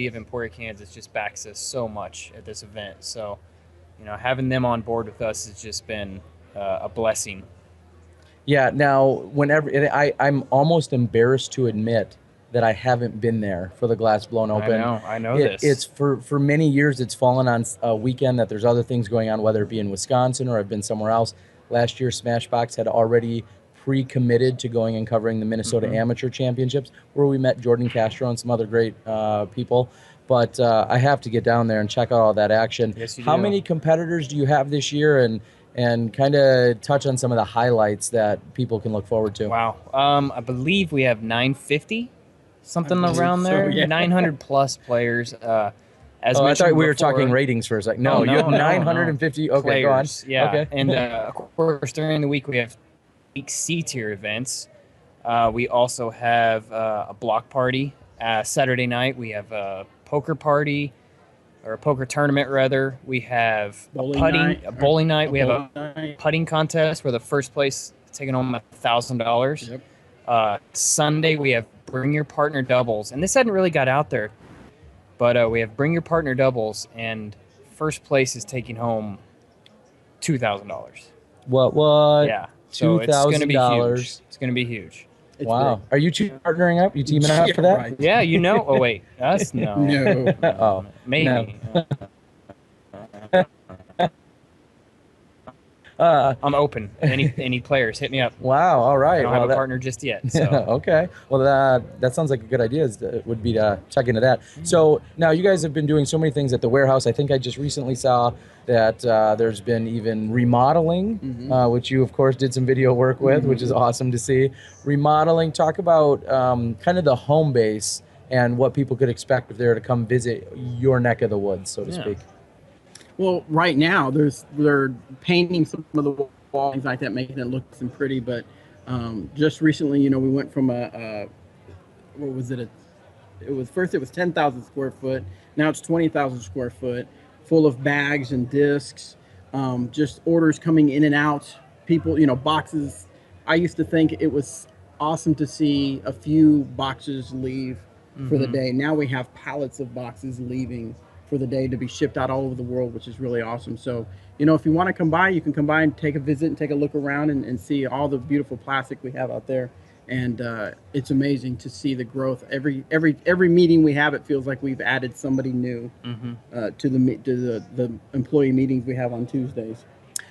of Emporia, Kansas just backs us so much at this event. So, having them on board with us has just been a blessing. Yeah. Now, I'm almost embarrassed to admit that I haven't been there for the Glass Blown Open. I know this. It's for many years. It's fallen on a weekend that there's other things going on, whether it be in Wisconsin or I've been somewhere else. Last year, Smashbox had already pre-committed to going and covering the Minnesota Amateur Championships, where we met Jordan Castro and some other great people. But I have to get down there and check out all that action. Yes, you How do. many competitors do you have this year, and kind of touch on some of the highlights that people can look forward to? Wow. I believe we have 950, something I believe around so, there. yeah. 900 plus players. As I thought mentioned we were before, talking ratings for a second. No, Oh, you have no, 950. Okay, players. go on. Yeah. Okay. And of course, during the week we have C tier events. We also have a block party. Saturday night we have a poker party, or a poker tournament rather. We have Bowling a bowling night. We have a night. putting contest where the first place is taking home $1,000. Yep. Sunday we have bring your partner doubles, and this hadn't really got out there, but we have bring your partner doubles, and first place is taking home $2,000. What? Yeah, so it's going to be $2,000. huge. It's going to be huge. It's Wow. great. Are you two partnering up? You teaming up for that? Right. Yeah, Oh wait, us no. No. Oh, Maybe. no. I'm open. Any players, hit me up. Wow. All right. I don't have a partner just yet. So. Okay. Well, that sounds like a good idea. Would be to check into that. So now you guys have been doing so many things at the warehouse. I think I just recently saw that there's been even remodeling, which you of course did some video work with, which is awesome to see. Remodeling. Talk about kind of the home base and what people could expect if they were to come visit your neck of the woods, so to speak. Well, right now they're painting some of the walls, things like that, making it look some pretty. But just recently, we went from what was it? It was 10,000 square foot. Now it's 20,000 square foot, full of bags and discs. Just orders coming in and out. People, boxes. I used to think it was awesome to see a few boxes leave for the day. Now we have pallets of boxes leaving for the day to be shipped out all over the world, which is really awesome. So, you know, if you want to come by, you can come by and take a visit and take a look around and see all the beautiful plastic we have out there. And it's amazing to see the growth. Every meeting we have, it feels like we've added somebody new to the employee meetings we have on Tuesdays.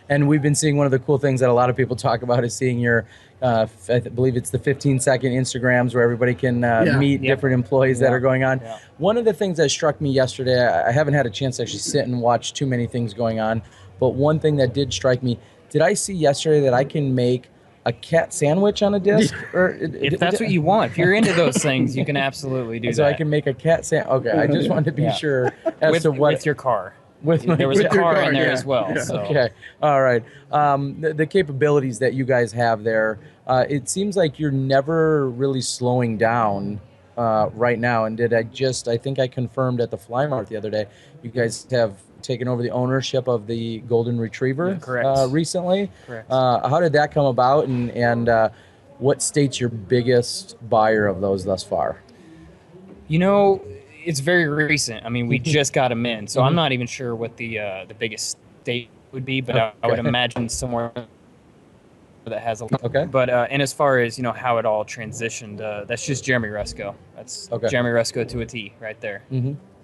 And we've been seeing one of the cool things that a lot of people talk about is seeing your, I believe it's the 15-second Instagrams where everybody can meet different employees that are going on. Yeah. One of the things that struck me yesterday, I haven't had a chance to actually sit and watch too many things going on, but one thing that did strike me, did I see yesterday that I can make a cat sandwich on a disc? Or If that's what you want, if you're into those things, you can absolutely do so that. I can make a cat sandwich. Okay, I just wanted to be sure as to what with your car. there was a car in there yeah. as well. Yeah. So. Okay. All right. The capabilities that you guys have there, it seems like you're never really slowing down right now. And I think I confirmed at the Fly Mart the other day, you guys have taken over the ownership of the Golden Retriever recently. Correct. How did that come about? And what state's your biggest buyer of those thus far? You know, it's very recent. I mean, we just got them in, so I'm not even sure what the biggest state would be, but I would imagine somewhere that has a. Okay. But and as far as how it all transitioned, that's just Jeremy Rusko. That's Jeremy Rusko to a T right there.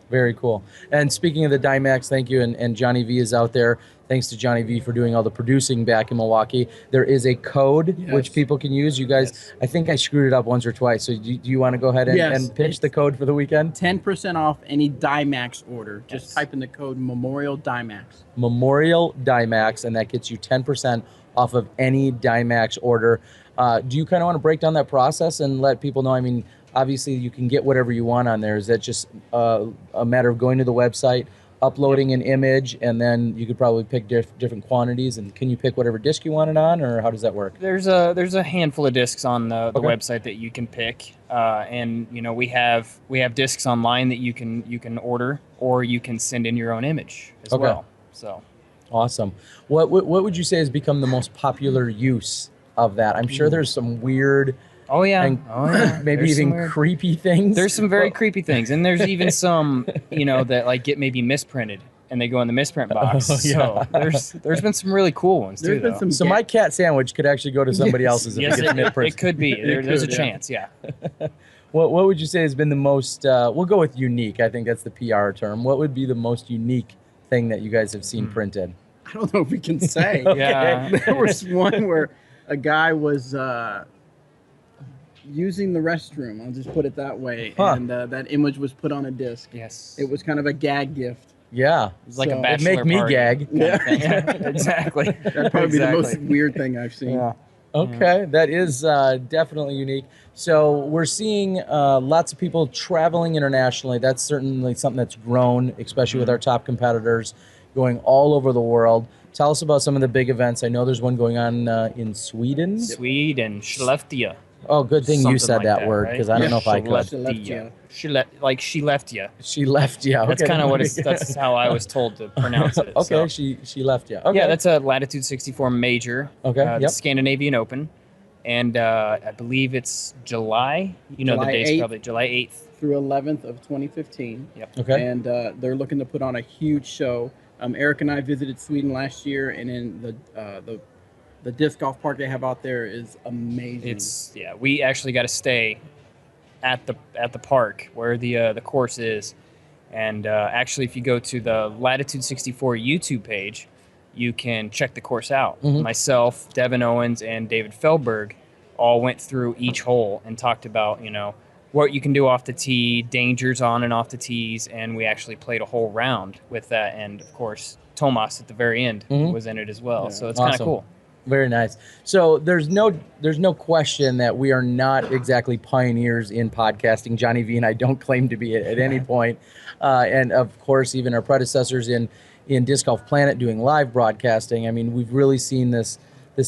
Very cool. And speaking of the Dymax, thank you. And Johnny V is out there. Thanks to Johnny V for doing all the producing back in Milwaukee. There is a code which people can use. You guys, I think I screwed it up once or twice. So do you want to go ahead and pitch the code for the weekend? 10% off any Dymax order. Just type in the code Memorial Dymax. Memorial Dymax, and that gets you 10% off of any Dymax order. Do you kind of want to break down that process and let people know? I mean, obviously you can get whatever you want on there. Is that just a matter of going to the website, uploading an image, and then you could probably pick different quantities? And can you pick whatever disc you want it on, or how does that work? There's a handful of discs on the website that you can pick, and we have discs online that you can order, or you can send in your own image as well. So awesome. What would you say has become the most popular use of that? I'm sure there's some weird. And maybe even creepy things. There's some very creepy things, and there's even some, that like get maybe misprinted, and they go in the misprint box. So there's been some really cool ones too. Though. So my cat sandwich could actually go to somebody else's if it gets misprinted. It could be. There's a chance. Yeah. What would you say has been the most? We'll go with unique. I think that's the PR term. What would be the most unique thing that you guys have seen printed? I don't know if we can say. Yeah. There was one where a guy was using the restroom. I'll just put it that way. And that image was put on a disc. Yes. It was kind of a gag gift. Yeah. It was like a bachelor It'd make me party gag. kind of thing. Yeah, exactly. That'd probably be the most weird thing I've seen. Yeah. Okay, that is definitely unique. So we're seeing lots of people traveling internationally. That's certainly something that's grown, especially with our top competitors going all over the world. Tell us about some of the big events. I know there's one going on in Sweden. Sweden, Skellefteå. Oh, good thing you said Something that like word, because I don't know if I could. Skellefteå. She left you. She left you. Okay. That's kind of that's how I was told to pronounce it. Okay, So. she left you. Okay. Yeah, that's a Latitude 64 major. Okay, The Scandinavian Open, and I believe it's July. You know the July dates 8th. probably. July 8th. Through 11th of 2015. Yep. Okay. And they're looking to put on a huge show. Eric and I visited Sweden last year, and in the disc golf park they have out there is amazing. We actually got to stay at the park where the course is, and actually if you go to the Latitude 64 YouTube page, you can check the course out. Myself, Devin Owens, and David Feldberg all went through each hole and talked about what you can do off the tee, dangers on and off the tees, and we actually played a whole round with that. And of course, Tomas at the very end was in it as well. Yeah. So it's kind of Awesome. cool. Very nice. So there's no question that we are not exactly pioneers in podcasting. Johnny V and I don't claim to be at any point. And of course, even our predecessors in Disc Golf Planet doing live broadcasting. I mean, we've really seen this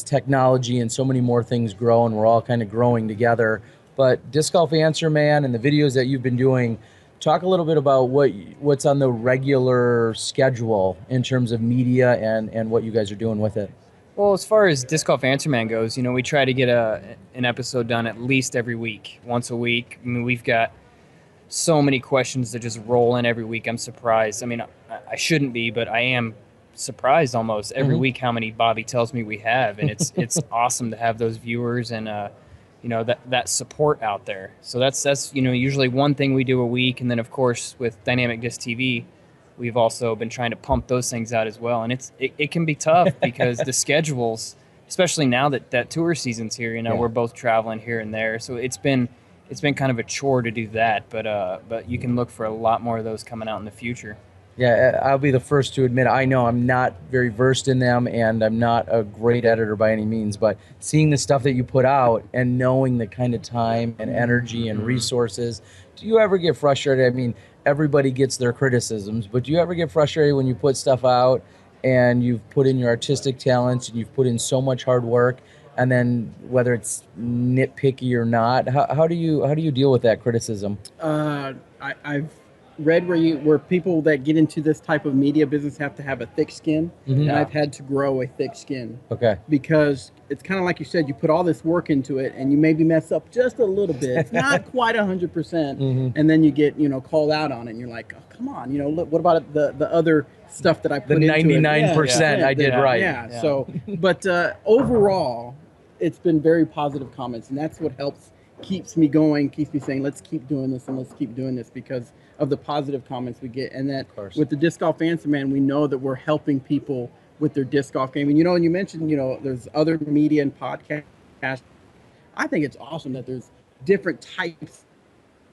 technology and so many more things grow, and we're all kind of growing together. But Disc Golf Answer Man and the videos that you've been doing, talk a little bit about what's on the regular schedule in terms of media and what you guys are doing with it. Well, as far as Disc Golf Answer Man goes, we try to get an episode done at least every week, once a week. I mean, we've got so many questions that just roll in every week. I'm surprised. I mean, I shouldn't be, but I am surprised almost every week how many Bobby tells me we have, and it's awesome to have those viewers and you know, that support out there. So that's you know, usually one thing we do a week, and then of course with Dynamic Disc TV, we've also been trying to pump those things out as well, and it can be tough because the schedules, especially now that tour season's here, you know, we're both traveling here and there, so it's been kind of a chore to do that, but you can look for a lot more of those coming out in the future. Yeah, I'll be the first to admit I know I'm not very versed in them, and I'm not a great editor by any means, but seeing the stuff that you put out and knowing the kind of time and energy and resources, do you ever get frustrated? I mean, everybody gets their criticisms, but do you ever get frustrated when you put stuff out and you've put in your artistic talents and you've put in so much hard work, and then whether it's nitpicky or not, how do you deal with that criticism? I've read where people that get into this type of media business have to have a thick skin, and I've had to grow a thick skin. Okay. Because it's kind of like you said, you put all this work into it, and you maybe mess up just a little bit. It's not quite 100%, and then you get called out on it, and you're like, oh, come on, look, what about the other stuff that I put into it? The 99% I did right. Yeah. So, but overall, it's been very positive comments, and that's what keeps me going, keeps me saying, let's keep doing this and let's keep doing this, because of the positive comments we get. And that with the Disc Golf Answer Man, we know that we're helping people with their disc golf game. And and you mentioned, there's other media and podcasts. I think it's awesome that there's different types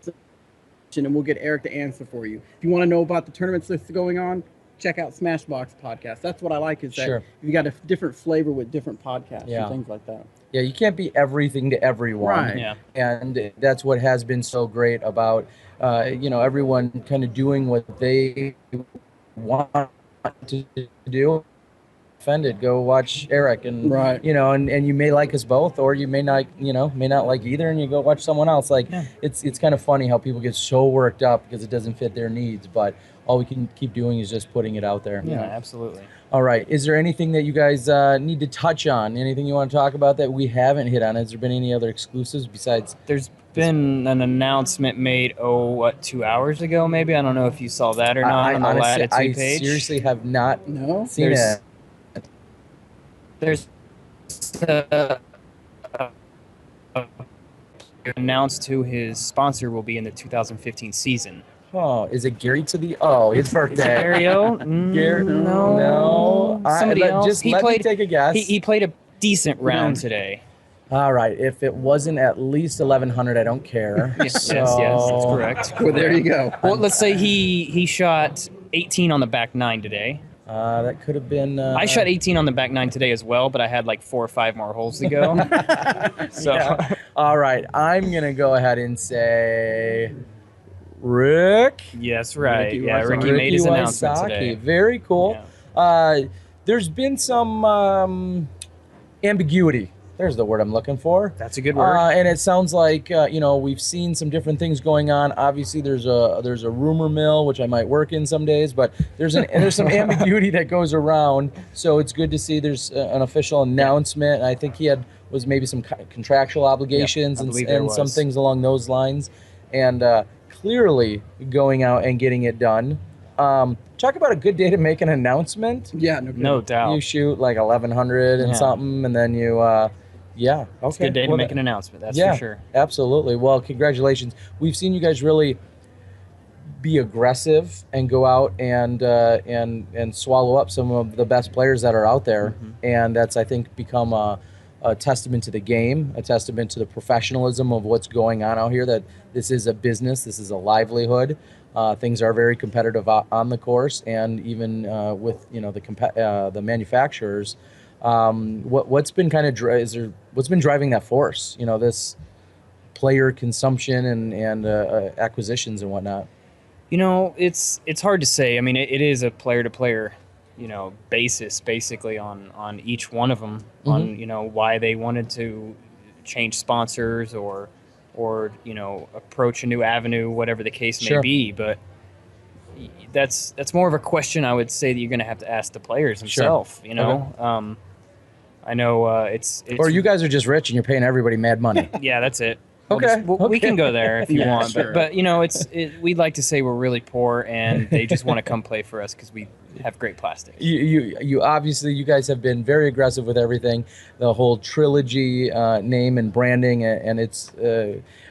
of, and we'll get Eric to answer for you. If you want to know about the tournaments that's going on, check out Smashbox podcast. That's what I like, is that you got a different flavor with different podcasts and things like that. Yeah, you can't be everything to everyone. Right. Yeah. And that's what has been so great about, everyone kind of doing what they want to do. Offended, go watch Eric, and and you may like us both, or you may not like either, and you go watch someone else. It's kind of funny how people get so worked up because it doesn't fit their needs, but all we can keep doing is just putting it out there. Yeah, absolutely. All right, is there anything that you guys need to touch on? Anything you want to talk about that we haven't hit on? Has there been any other exclusives besides? There's been an announcement made 2 hours ago, maybe. I don't know if you saw that or not on the Latitude page. I seriously have not seen it. There's announced who his sponsor will be in the 2015 season. Oh, is it Gary to the his birthday? Gary O? Gary, no. Somebody else. Just let me take a guess. He played a decent round today. All right. If it wasn't at least 1,100, I don't care. Yes, that's correct. Well, there you go. Well, let's say he shot 18 on the back nine today. That could have been. I shot 18 on the back nine today as well, but I had like 4 or 5 more holes to go. All right. I'm going to go ahead and say Rick. Yes, right. Ricky Ricky made his announcement Wysocki. today. Very cool. Yeah. There's been some ambiguity. There's the word I'm looking for. That's a good word. And it sounds like we've seen some different things going on. Obviously, there's a rumor mill, which I might work in some days, but there's some ambiguity that goes around. So it's good to see there's an official announcement. I think he was maybe some contractual obligations and some things along those lines, and clearly going out and getting it done. Talk about a good day to make an announcement. Yeah, no doubt. You shoot like 1,100 and something, and then you. Yeah, okay. It's a good day to make an announcement, that's for sure. Absolutely. Well, congratulations. We've seen you guys really be aggressive and go out and swallow up some of the best players that are out there. And that's, I think, become a testament to the game, a testament to the professionalism of what's going on out here, that this is a business, this is a livelihood. Things are very competitive on the course, and even with the manufacturers. What's been kind of what's been driving that force? This player consumption and acquisitions and whatnot. It's hard to say. I mean, it is a player to player, basis basically on each one of them, on why they wanted to change sponsors or approach a new avenue, know, the case may be. But that's more of a question I would say that you're going to have to ask the players themselves. Okay. I know it's. Or you guys are just rich and you're paying everybody mad money. Yeah, that's it. Okay, we can okay. go there if you Yeah, want, sure. but you know, we'd like to say we're really poor, and they just want to come play for us because we have great plastics. You obviously, you guys have been very aggressive with everything, the whole trilogy name and branding, and it's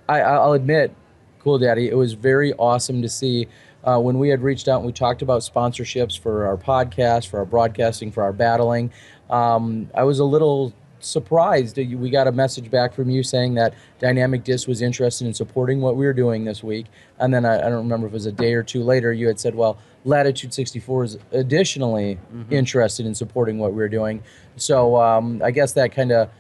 I'll admit, Cool Daddy, it was very awesome to see when we had reached out and we talked about sponsorships for our podcast, for our broadcasting, for our battling. I was a little surprised that we got a message back from you saying that Dynamic Disc was interested in supporting what we were doing this week, and then I don't remember if it was a day or two later you had said, well, Latitude 64 is additionally interested in supporting what we're doing. So I guess that kind of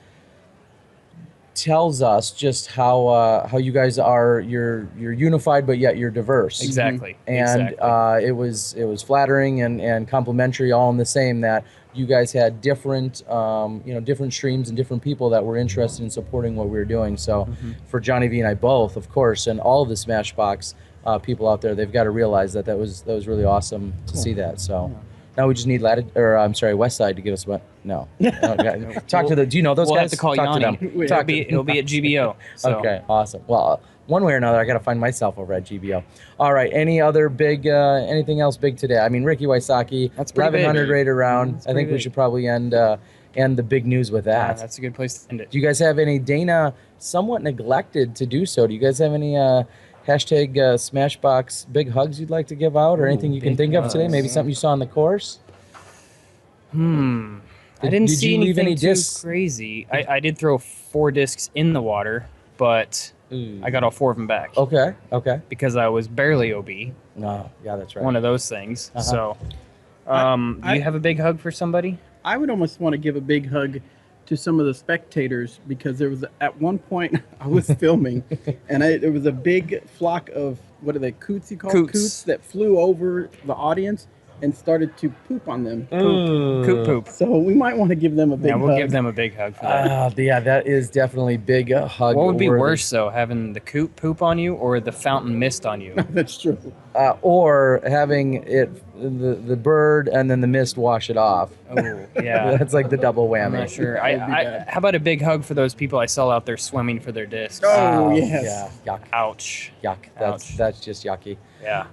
tells us just how you guys are. You're unified, but yet you're diverse. Exactly. And exactly. it was flattering and complimentary, all in the same, that you guys had different different streams and different people that were interested in supporting what we were doing. So for Johnny V and I both, of course, and all of the Smashbox people out there, they've got to realize that that was really awesome to see that. So now we just need West Side to give us what? No. Okay. Talk to the. Do you know those We'll guys? have to call Talk Yanni. to them. He'll be at GBO. So. Okay, awesome. Well, one way or another, I got to find myself over at GBO. All right. Any other big, anything else big today? I mean, Ricky Wysocki, That's pretty 1100 big. rated round. That's I think pretty we big. should probably end the big news with Yeah, that. that's a good place to end it. Do you guys have any? Dana somewhat neglected to do so. Do you guys have any hashtag Smashbox big hugs you'd like to give out, or anything you can big think of today? hugs. Maybe something you saw on the course. I didn't did see you leave anything any too discs? crazy. I did throw 4 discs in the water, but I got all 4 of them back Okay. Okay. because I was barely OB. No. Yeah, that's right. One of those things. Uh-huh. So, do you have a big hug for somebody? I would almost want to give a big hug to some of the spectators, because there was at one point I was filming and there was a big flock of, what are they, coots you call Coots. coots, that flew over the audience and started to poop on them. Coop poop. So we might want to give them a big Yeah, we'll hug. give them a big hug for that. Yeah, that is definitely big hug. What would be worthy. worse, though, having the coop poop on you or the fountain mist on you? That's true. Or having the bird and then the mist wash it off. Oh, yeah. That's like the double whammy. I'm not sure. That would be bad. How about a big hug for those people I saw out there swimming for their discs? Oh, yes. Yeah, yuck, Ouch. yuck. Ouch. That's just yucky. Yeah.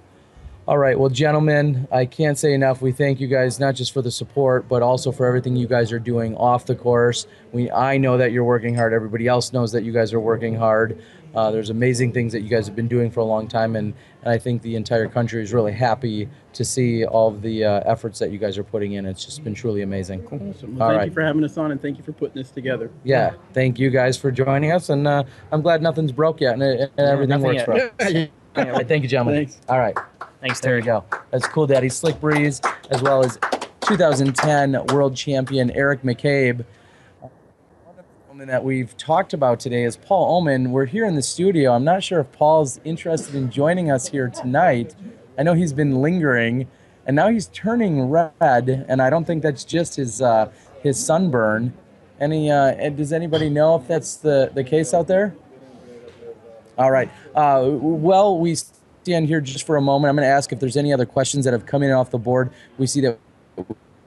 All right, well, gentlemen, I can't say enough. We thank you guys not just for the support, but also for everything you guys are doing off the course. I know that you're working hard. Everybody else knows that you guys are working hard. There's amazing things that you guys have been doing for a long time, and I think the entire country is really happy to see all of the efforts that you guys are putting in. It's just been truly amazing. Awesome. All Well, thank right. you for having us on, and thank you for putting this together. Yeah, thank you guys for joining us, and I'm glad nothing's broke yet, and everything nothing works yet. for us. All right, thank you, gentlemen. Thanks. All right. Thanks, There Terry. you go. That's Cool Daddy Slick Breeze, as well as 2010 world champion Eric McCabe. One woman that we've talked about today is Paul Oman. We're here in the studio. I'm not sure if Paul's interested in joining us here tonight. I know he's been lingering, and now he's turning red, and I don't think that's just his sunburn. Does anybody know if that's the case out there? All right. Well, we stand here just for a moment. I'm going to ask if there's any other questions that have come in off the board. We see that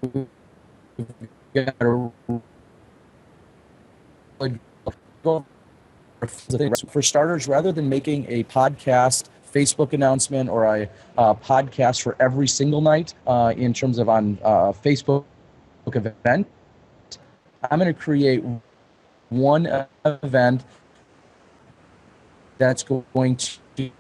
we've got for starters, rather than making a podcast Facebook announcement or a podcast for every single night in terms of on Facebook event, I'm going to create one event that's going to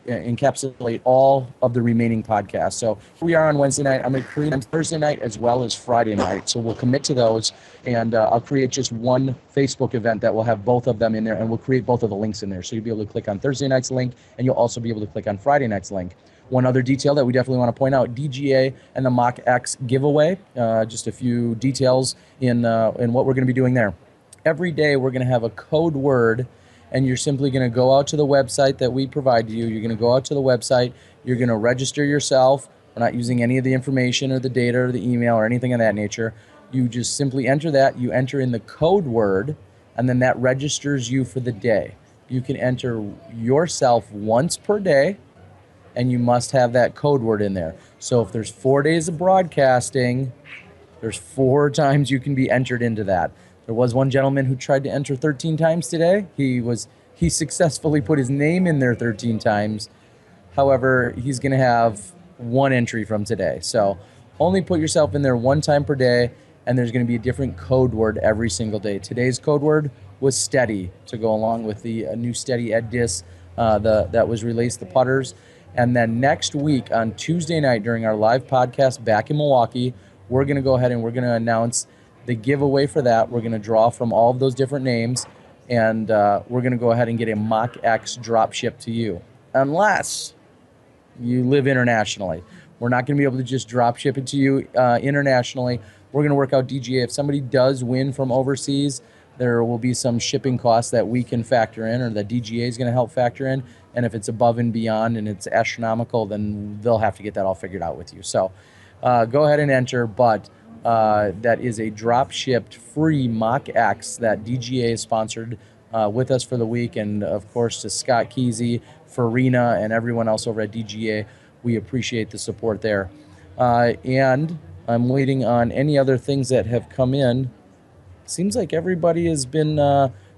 encapsulate all of the remaining podcasts. So we are on Wednesday night. I'm going to create them Thursday night as well as Friday night. So we'll commit to those, and I'll create just one Facebook event that will have both of them in there, and we'll create both of the links in there. So you'll be able to click on Thursday night's link, and you'll also be able to click on Friday night's link. One other detail that we definitely want to point out, DGA and the Mach X giveaway, just a few details in what we're going to be doing there. Every day we're going to have a code word, and you're simply going to go out to the website that we provide to you. You're going to go out to the website. You're going to register yourself. We're not using any of the information or the data or the email or anything of that nature. You just simply enter that. You enter in the code word, and then that registers you for the day. You can enter yourself once per day, and you must have that code word in there. So if there's 4 days of broadcasting, there's 4 times you can be entered into that. There was one gentleman who tried to enter 13 times today. He successfully put his name in there 13 times. However, he's going to have one entry from today. So only put yourself in there one time per day, and there's going to be a different code word every single day. Today's code word was steady, to go along with the new steady ed disc that was released, the putters. And then next week on Tuesday night during our live podcast back in Milwaukee, we're going to go ahead and we're going to announce the giveaway for that. We're going to draw from all of those different names, and we're going to go ahead and get a Mach X drop ship to you. Unless you live internationally. We're not going to be able to just drop ship it to you internationally. We're going to work out DGA. If somebody does win from overseas, there will be some shipping costs that we can factor in, or that DGA is going to help factor in. And if it's above and beyond and it's astronomical, then they'll have to get that all figured out with you. So go ahead and enter, but that is a drop shipped free Mach X that DGA is sponsored with us for the week. And of course to Scott Kesey, Farina, and everyone else over at DGA, we appreciate the support there. And I'm waiting on any other things that have come in. Seems like everybody has been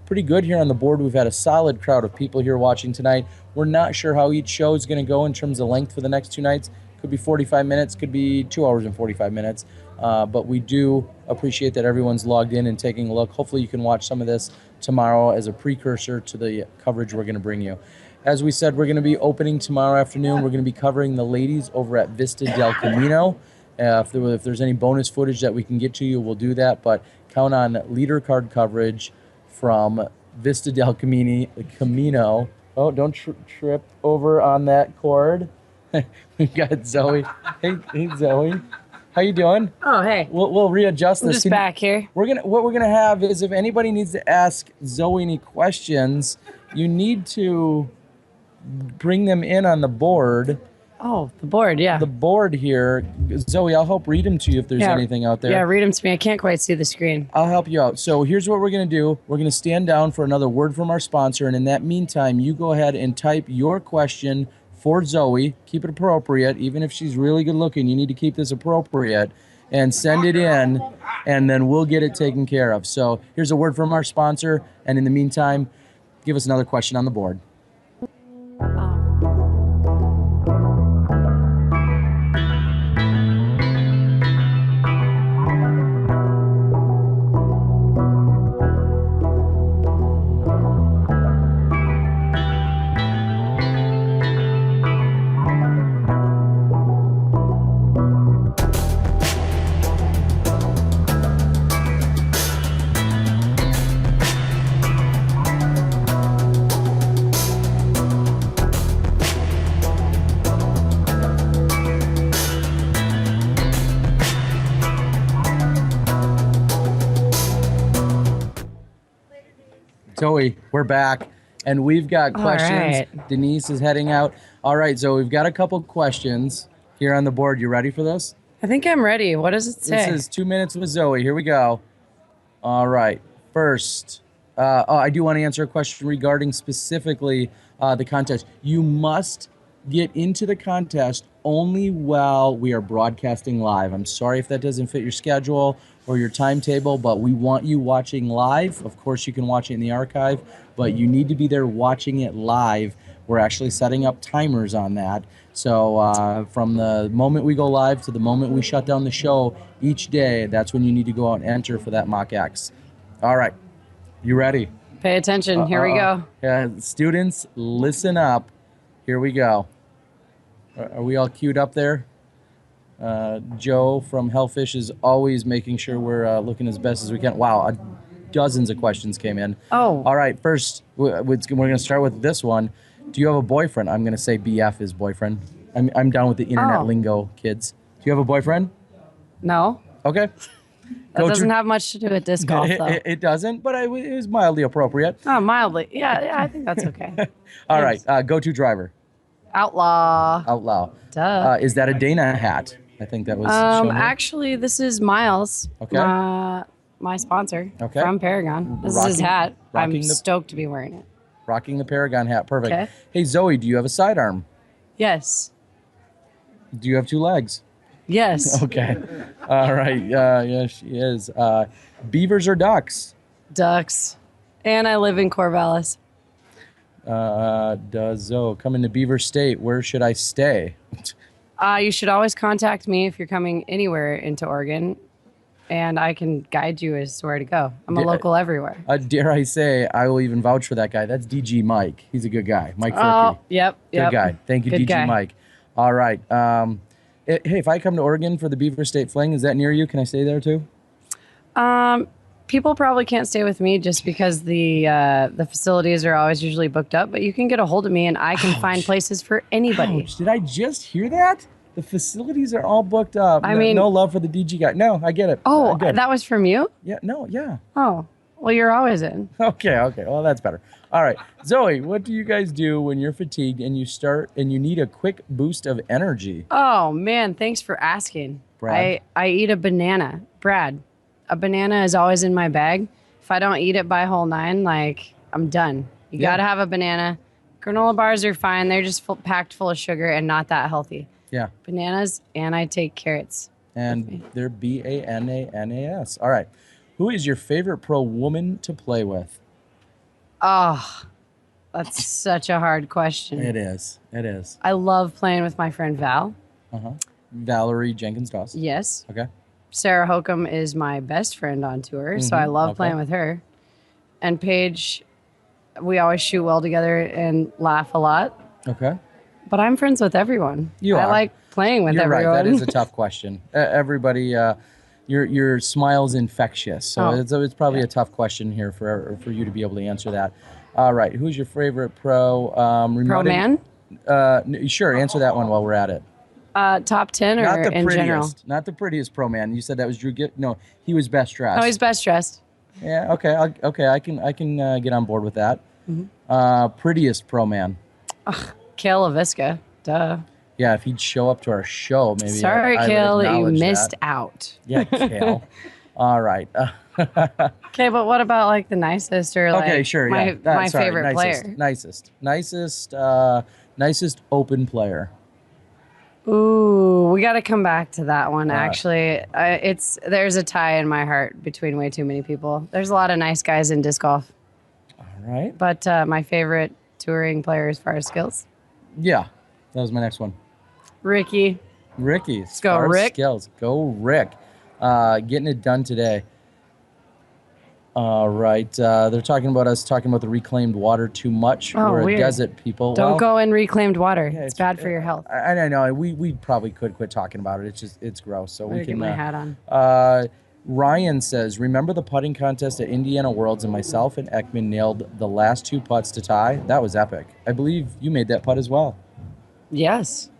pretty good here on the board. We've had a solid crowd of people here watching tonight. We're not sure how each show is going to go in terms of length for the next 2 nights. Could be 45 minutes, could be 2 hours and 45 minutes. But we do appreciate that everyone's logged in and taking a look. Hopefully you can watch some of this tomorrow as a precursor to the coverage we're going to bring you. As we said, we're going to be opening tomorrow afternoon. We're going to be covering the ladies over at Vista del Camino. If there's any bonus footage that we can get to you, we'll do that. But count on leader card coverage from Vista del Camino. Oh, don't trip over on that cord. We've got Zoe. Hey, Zoe. How you doing? Oh, hey. We'll readjust I'm this. just back here. What we're gonna have is, if anybody needs to ask Zoe any questions, you need to bring them in on the board. Oh, the board, yeah. The board here. Zoe, I'll help read them to you if there's anything out there. Yeah, read them to me. I can't quite see the screen. I'll help you out. So here's what we're going to do. We're going to stand down for another word from our sponsor, and in that meantime, you go ahead and type your question for Zoe. Keep it appropriate. Even if she's really good looking, you need to keep this appropriate, and send it in, and then we'll get it taken care of. So here's a word from our sponsor, and in the meantime, give us another question on the board. Zoe, we're back, and we've got questions. Right. Denise is heading out. All right, Zoe, we've got a couple questions here on the board. You ready for this? I think I'm ready. What does it say? This is 2 minutes with Zoe. Here we go. All right. First, I do want to answer a question regarding specifically the contest. You must get into the contest only while we are broadcasting live. I'm sorry if that doesn't fit your schedule or your timetable, but we want you watching live. Of course, you can watch it in the archive, but you need to be there watching it live. We're actually setting up timers on that. So from the moment we go live to the moment we shut down the show each day, that's when you need to go out and enter for that Mach X. All right. You ready? Pay attention. Here we go. Students, listen up. Here we go. Are we all queued up there? Joe from Hellfish is always making sure we're looking as best as we can. Wow, dozens of questions came in. Oh. All right, first, we're going to start with this one. Do you have a boyfriend? I'm going to say BF is boyfriend. I'm down with the internet lingo, kids. Do you have a boyfriend? No. Okay. That doesn't have much to do with disc golf, though. It doesn't, but it was mildly appropriate. Oh, mildly. Yeah, I think that's okay. All right, go-to driver. Outlaw. Outlaw. Duh. Is that a Dana hat? I think that was shown here. Actually, this is Miles. Okay. My sponsor. Okay. From Paragon. This is his hat. I'm stoked to be wearing it. Rocking the Paragon hat. Perfect. Okay. Hey, Zoe, do you have a sidearm? Yes. Do you have 2 legs? Yes. Okay. All right. Yeah, she is. Beavers or ducks? Ducks. And I live in Corvallis. Does Zoe come into Beaver State? Where should I stay? You should always contact me if you're coming anywhere into Oregon, and I can guide you as to where to go. I'm a local everywhere. Dare I say, I will even vouch for that guy. That's DG Mike. He's a good guy. Mike Furkey. Oh, yep. Good guy. Thank you, Good DG guy. Mike. All right. Hey, if I come to Oregon for the Beaver State Fling, is that near you? Can I stay there too? People probably can't stay with me just because the facilities are always usually booked up, but you can get a hold of me and I can find places for anybody. Ouch, did I just hear that? The facilities are all booked up. I mean- no love for the DG guy. No, I get it. Oh, Good. that was from you? Yeah, no, yeah. Oh, well, you're always in. Okay. Well, that's better. All right. Zoe, what do you guys do when you're fatigued and you need a quick boost of energy? Oh, man, thanks for asking. Brad? I eat a banana. Brad, a banana is always in my bag. If I don't eat it by whole 9, like, I'm done. You Yeah. got to have a banana. Granola bars are fine. They're just packed full of sugar and not that healthy. Yeah. Bananas, and I take carrots. And they're BANANAS. All right. Who is your favorite pro woman to play with? Oh, that's such a hard question. It is. I love playing with my friend Val. Valerie Jenkins Doss. Yes. Okay. Sarah Hokum is my best friend on tour, so I love playing with her. And Paige, we always shoot well together and laugh a lot. Okay. But I'm friends with everyone. You I are. like playing with You're everyone. right. That is a tough question. Everybody, your smile's infectious, so Oh, it's probably a tough question here for you to be able to answer that. All right. Who's your favorite pro? Pro man? Sure. Answer that one while we're at it. Top 10 or Not the in prettiest. general? Not the prettiest pro man. You said that was Drew. No, he was best dressed. Oh, he's best dressed. Yeah. Okay. I can get on board with that. Prettiest pro man. Kale LaVisca. Duh. Yeah, if he'd show up to our show, maybe. Sorry, I would Kale, that you acknowledge missed that. out. Yeah, Kale. All right. Okay, but what about like the nicest or like Okay, sure. my, Yeah. my Sorry, favorite player? Nicest open player. Ooh, we got to come back to that one. Actually, there's a tie in my heart between way too many people. There's a lot of nice guys in disc golf, All right. but my favorite touring player as far as skills, Yeah, that was my next one. Ricky. Ricky. Let's go, Rick. Skills. Go, Rick. Getting it done today. All right. They're talking about us talking about the reclaimed water too much. Oh, We're weird. desert people. Don't Well, go in reclaimed water. yeah, it's bad for your health. I know. We probably could quit talking about it. It's gross. So I'm we gonna can. get my hat on. Ryan says, remember the putting contest at Indiana Worlds and myself and Ekman nailed the last 2 putts to tie? That was epic. I believe you made that putt as well. Yes.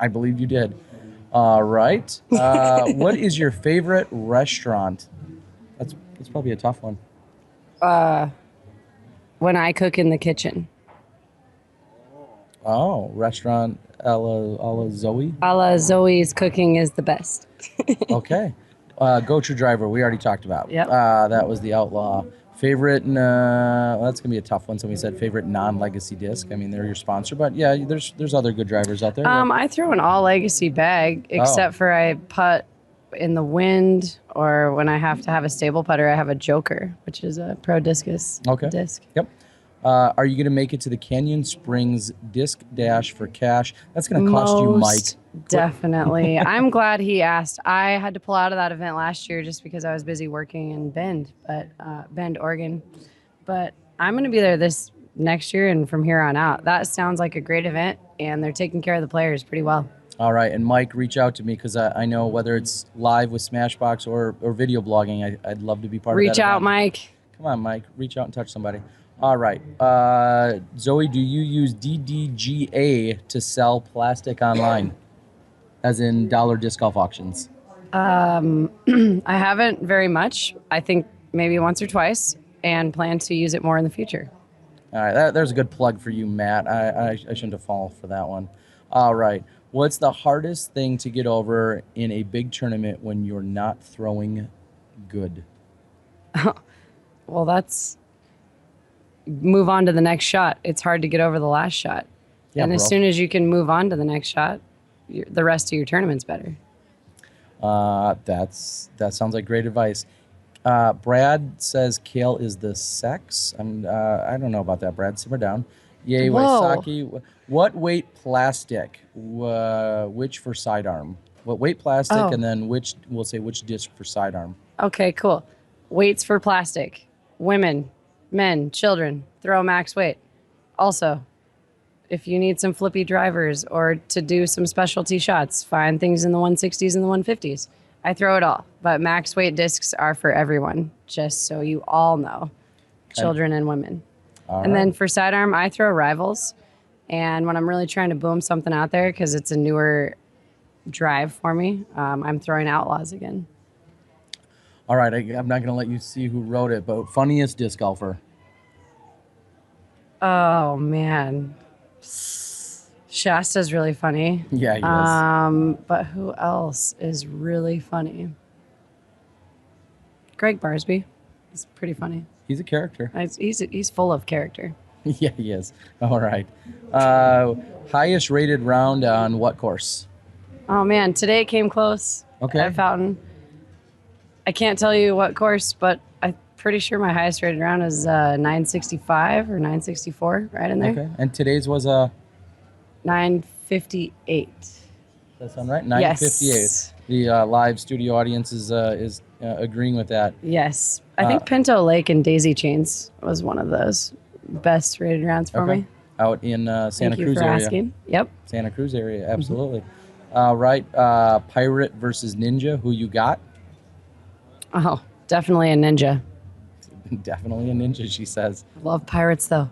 I believe you did. All right. What is your favorite restaurant? That's probably a tough one. When I cook in the kitchen. Oh, restaurant a la Zoe? A la Zoe's cooking is the best. Okay. Go-to driver, we already talked about. Yep. That was the Outlaw. Favorite, well, that's going to be a tough one. Somebody said favorite non-legacy disc. I mean, they're your sponsor, but yeah, there's other good drivers out there. I throw an all legacy bag, except for I putt in the wind, or when I have to have a stable putter, I have a Joker, which is a pro discus disc. Yep. Are you going to make it to the Canyon Springs Disc Dash for cash? That's going to cost you, Mike. Most definitely. I'm glad he asked. I had to pull out of that event last year just because I was busy working in Bend, Oregon. But I'm going to be there this next year and from here on out. That sounds like a great event, and they're taking care of the players pretty well. All right, and Mike, reach out to me because I know whether it's live with Smashbox or video blogging, I'd love to be part of that. Reach out, event. Mike. Come on, Mike. Reach out and touch somebody. All right. Zoe, do you use DDGA to sell plastic online? As in dollar disc golf auctions? I haven't very much. I think maybe once or twice, and plan to use it more in the future. All right. There's a good plug for you, Matt. I shouldn't have fallen for that one. All right. What's the hardest thing to get over in a big tournament when you're not throwing good? Well, that's move on to the next shot. It's hard to get over the last shot. Yeah, and as bro. soon as you can move on to the next shot, the rest of your tournament's better. That sounds like great advice. Brad says kale is the sex. I don't know about that, Brad. Simmer down. Yay, Whoa. Wysocki. What weight plastic? Which for sidearm? What weight plastic, Oh. and then which, we'll say which disc for sidearm. Okay, cool. Weights for plastic. Women, men, children, throw max weight. Also, if you need some flippy drivers or to do some specialty shots, find things in the 160s and the 150s. I throw it all, but max weight discs are for everyone, just so you all know, children and women. All And right. then for sidearm, I throw rivals. And when I'm really trying to boom something out there, because it's a newer drive for me, I'm throwing outlaws again. All right, I'm not going to let you see who wrote it, but funniest disc golfer. Oh, man. Shasta's really funny. Yeah, he is. But who else is really funny? Greg Barsby. He's pretty funny. He's a character. He's full of character. Yeah, he is. All right. Highest rated round on what course? Oh man, today it came close. Okay. At Fountain. I can't tell you what course, but I'm pretty sure my highest rated round is 965 or 964, right in there. Okay. And today's was a 958. that sound right? 958. Yes. The live studio audience is agreeing with that. Yes. I think Pinto Lake and Daisy Chains was one of those best rated rounds for me. Out in Santa Thank you Cruz for area. asking. Yep. Santa Cruz area, absolutely. Right. Pirate versus Ninja. Who you got? Oh, definitely a ninja. Definitely a Ninja, she says. Love pirates though.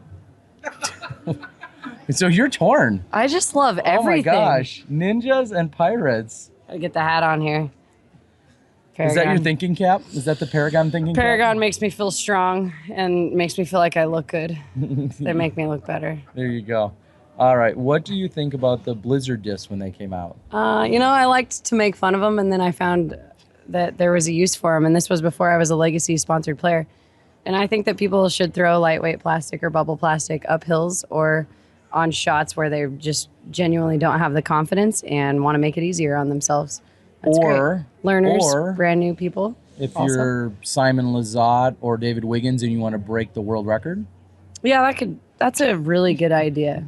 So you're torn. I just love everything. Oh my gosh. Ninjas and pirates. Gotta get the hat on here. Is that your Paragon. thinking cap? Is that the Paragon thinking Paragon makes me feel strong and makes me feel like I look good. They make me look better. There you go. All right. What do you think about the Blizzard discs when they came out? I liked to make fun of them, and then I found that there was a use for them. And this was before I was a Legacy sponsored player. And I think that people should throw lightweight plastic or bubble plastic up hills or on shots where they just genuinely don't have the confidence and want to make it easier on themselves. That's Or- great. Learners, or- brand new people. If also. you're Simon Lizotte or David Wiggins and you want to break the world record? Yeah, that's a really good idea.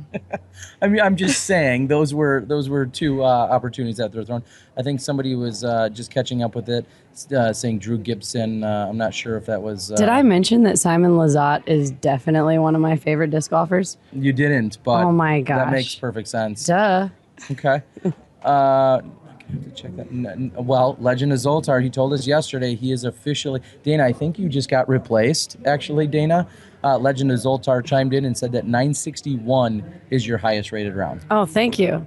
I mean, I'm just saying those were two opportunities that they're thrown. I think somebody was just catching up with it, saying Drew Gibson. I'm not sure if that was. Did I mention that Simon Lizotte is definitely one of my favorite disc golfers? You didn't, but Oh my that gosh. makes perfect sense. Duh. Okay. I have to check that. Well, Legend of Zoltar, he told us yesterday he is officially. Dana, I think you just got replaced, actually, Dana. Legend of Zoltar chimed in and said that 961 is your highest rated round. Oh, thank you.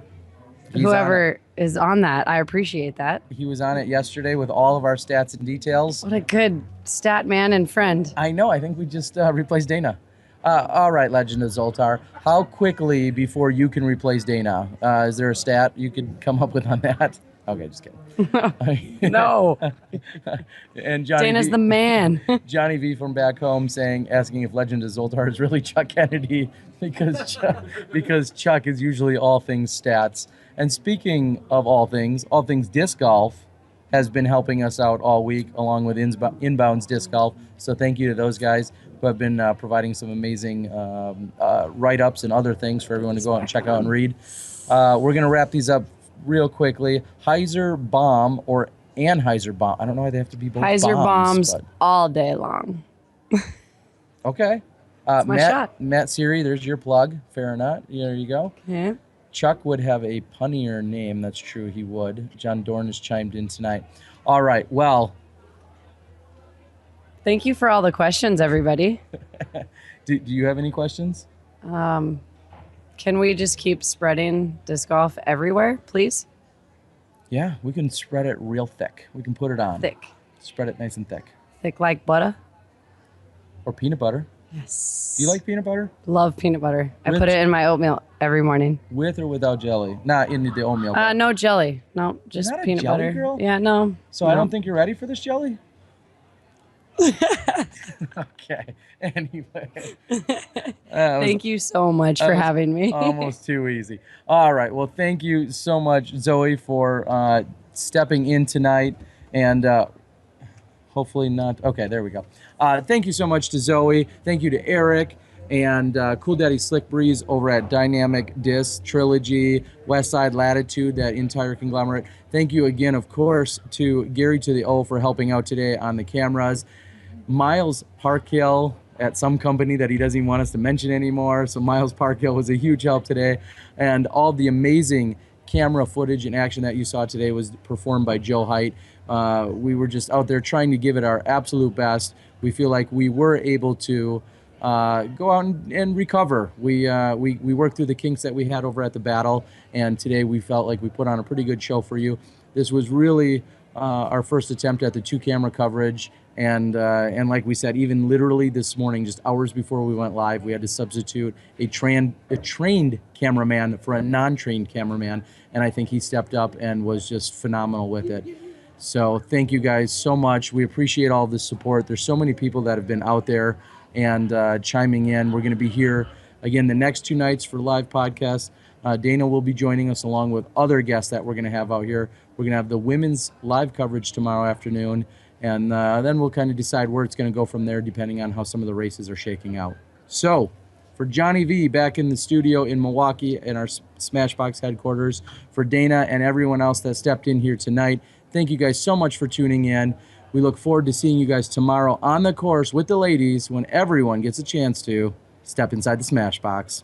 He's Whoever is on that, I appreciate that. He was on it yesterday with all of our stats and details. What a good stat man and friend. I know. I think we just replaced Dana. All right, Legend of Zoltar. How quickly before you can replace Dana? Is there a stat you could come up with on that? Okay, just kidding. No. And Johnny Dana's V, the man. Johnny V from back home asking if Legend of Zoltar is really Chuck Kennedy because Chuck is usually all things stats. And speaking of all things disc golf has been helping us out all week along with Inbounds Disc Golf. So thank you to those guys who have been providing some amazing write-ups and other things for everyone to go out and check out and read. We're going to wrap these up real quickly. Heiser Bomb or Anheuser Bomb. I don't know why they have to be both Heiser bombs but- all day long. Okay. my shot. Matt Siri, there's your plug. Fair enough. There you go. Okay. Chuck would have a punnier name. That's true. He would. John Dorn has chimed in tonight. All right. Well, Thank you for all the questions, everybody. do you have any questions? Can we just keep spreading disc golf everywhere, please? Yeah, we can spread it real thick. We can put it on. Thick. Spread it nice and thick. Thick like butter? Or peanut butter. Yes. Do you like peanut butter? Love peanut butter. I With- put it in my oatmeal every morning. With or without jelly? Not in the oatmeal. but- No jelly. No, just not a peanut jelly butter. girl? Yeah, no. So I no. don't think you're ready for this jelly? Okay. Anyway. Thank you so much for was having me. Almost too easy. All right. Well, thank you so much, Zoe, for stepping in tonight and Hopefully not. Okay, there we go. Thank you so much to Zoe. Thank you to Eric and Cool Daddy Slick Breeze over at Dynamic Disc Trilogy, Westside Latitude, that entire conglomerate. Thank you again, of course, to Gary to the O for helping out today on the cameras. Miles Parkhill at some company that he doesn't even want us to mention anymore. So Miles Parkhill was a huge help today. And all the amazing camera footage and action that you saw today was performed by Joe Height. We were just out there trying to give it our absolute best. We feel like we were able to go out and recover. We worked through the kinks that we had over at the battle, and today we felt like we put on a pretty good show for you. This was really our first attempt at the 2-camera coverage, and like we said, even literally this morning, just hours before we went live, we had to substitute a trained cameraman for a non-trained cameraman, and I think he stepped up and was just phenomenal with it. So thank you guys so much. We appreciate all the support. There's so many people that have been out there and chiming in. We're going to be here again the next 2 nights for live podcasts. Dana will be joining us along with other guests that we're going to have out here. We're going to have the women's live coverage tomorrow afternoon, and then we'll kind of decide where it's going to go from there depending on how some of the races are shaking out. So for Johnny V back in the studio in Milwaukee in our Smashbox headquarters, for Dana and everyone else that stepped in here tonight, thank you guys so much for tuning in. We look forward to seeing you guys tomorrow on the course with the ladies when everyone gets a chance to step inside the Smashbox.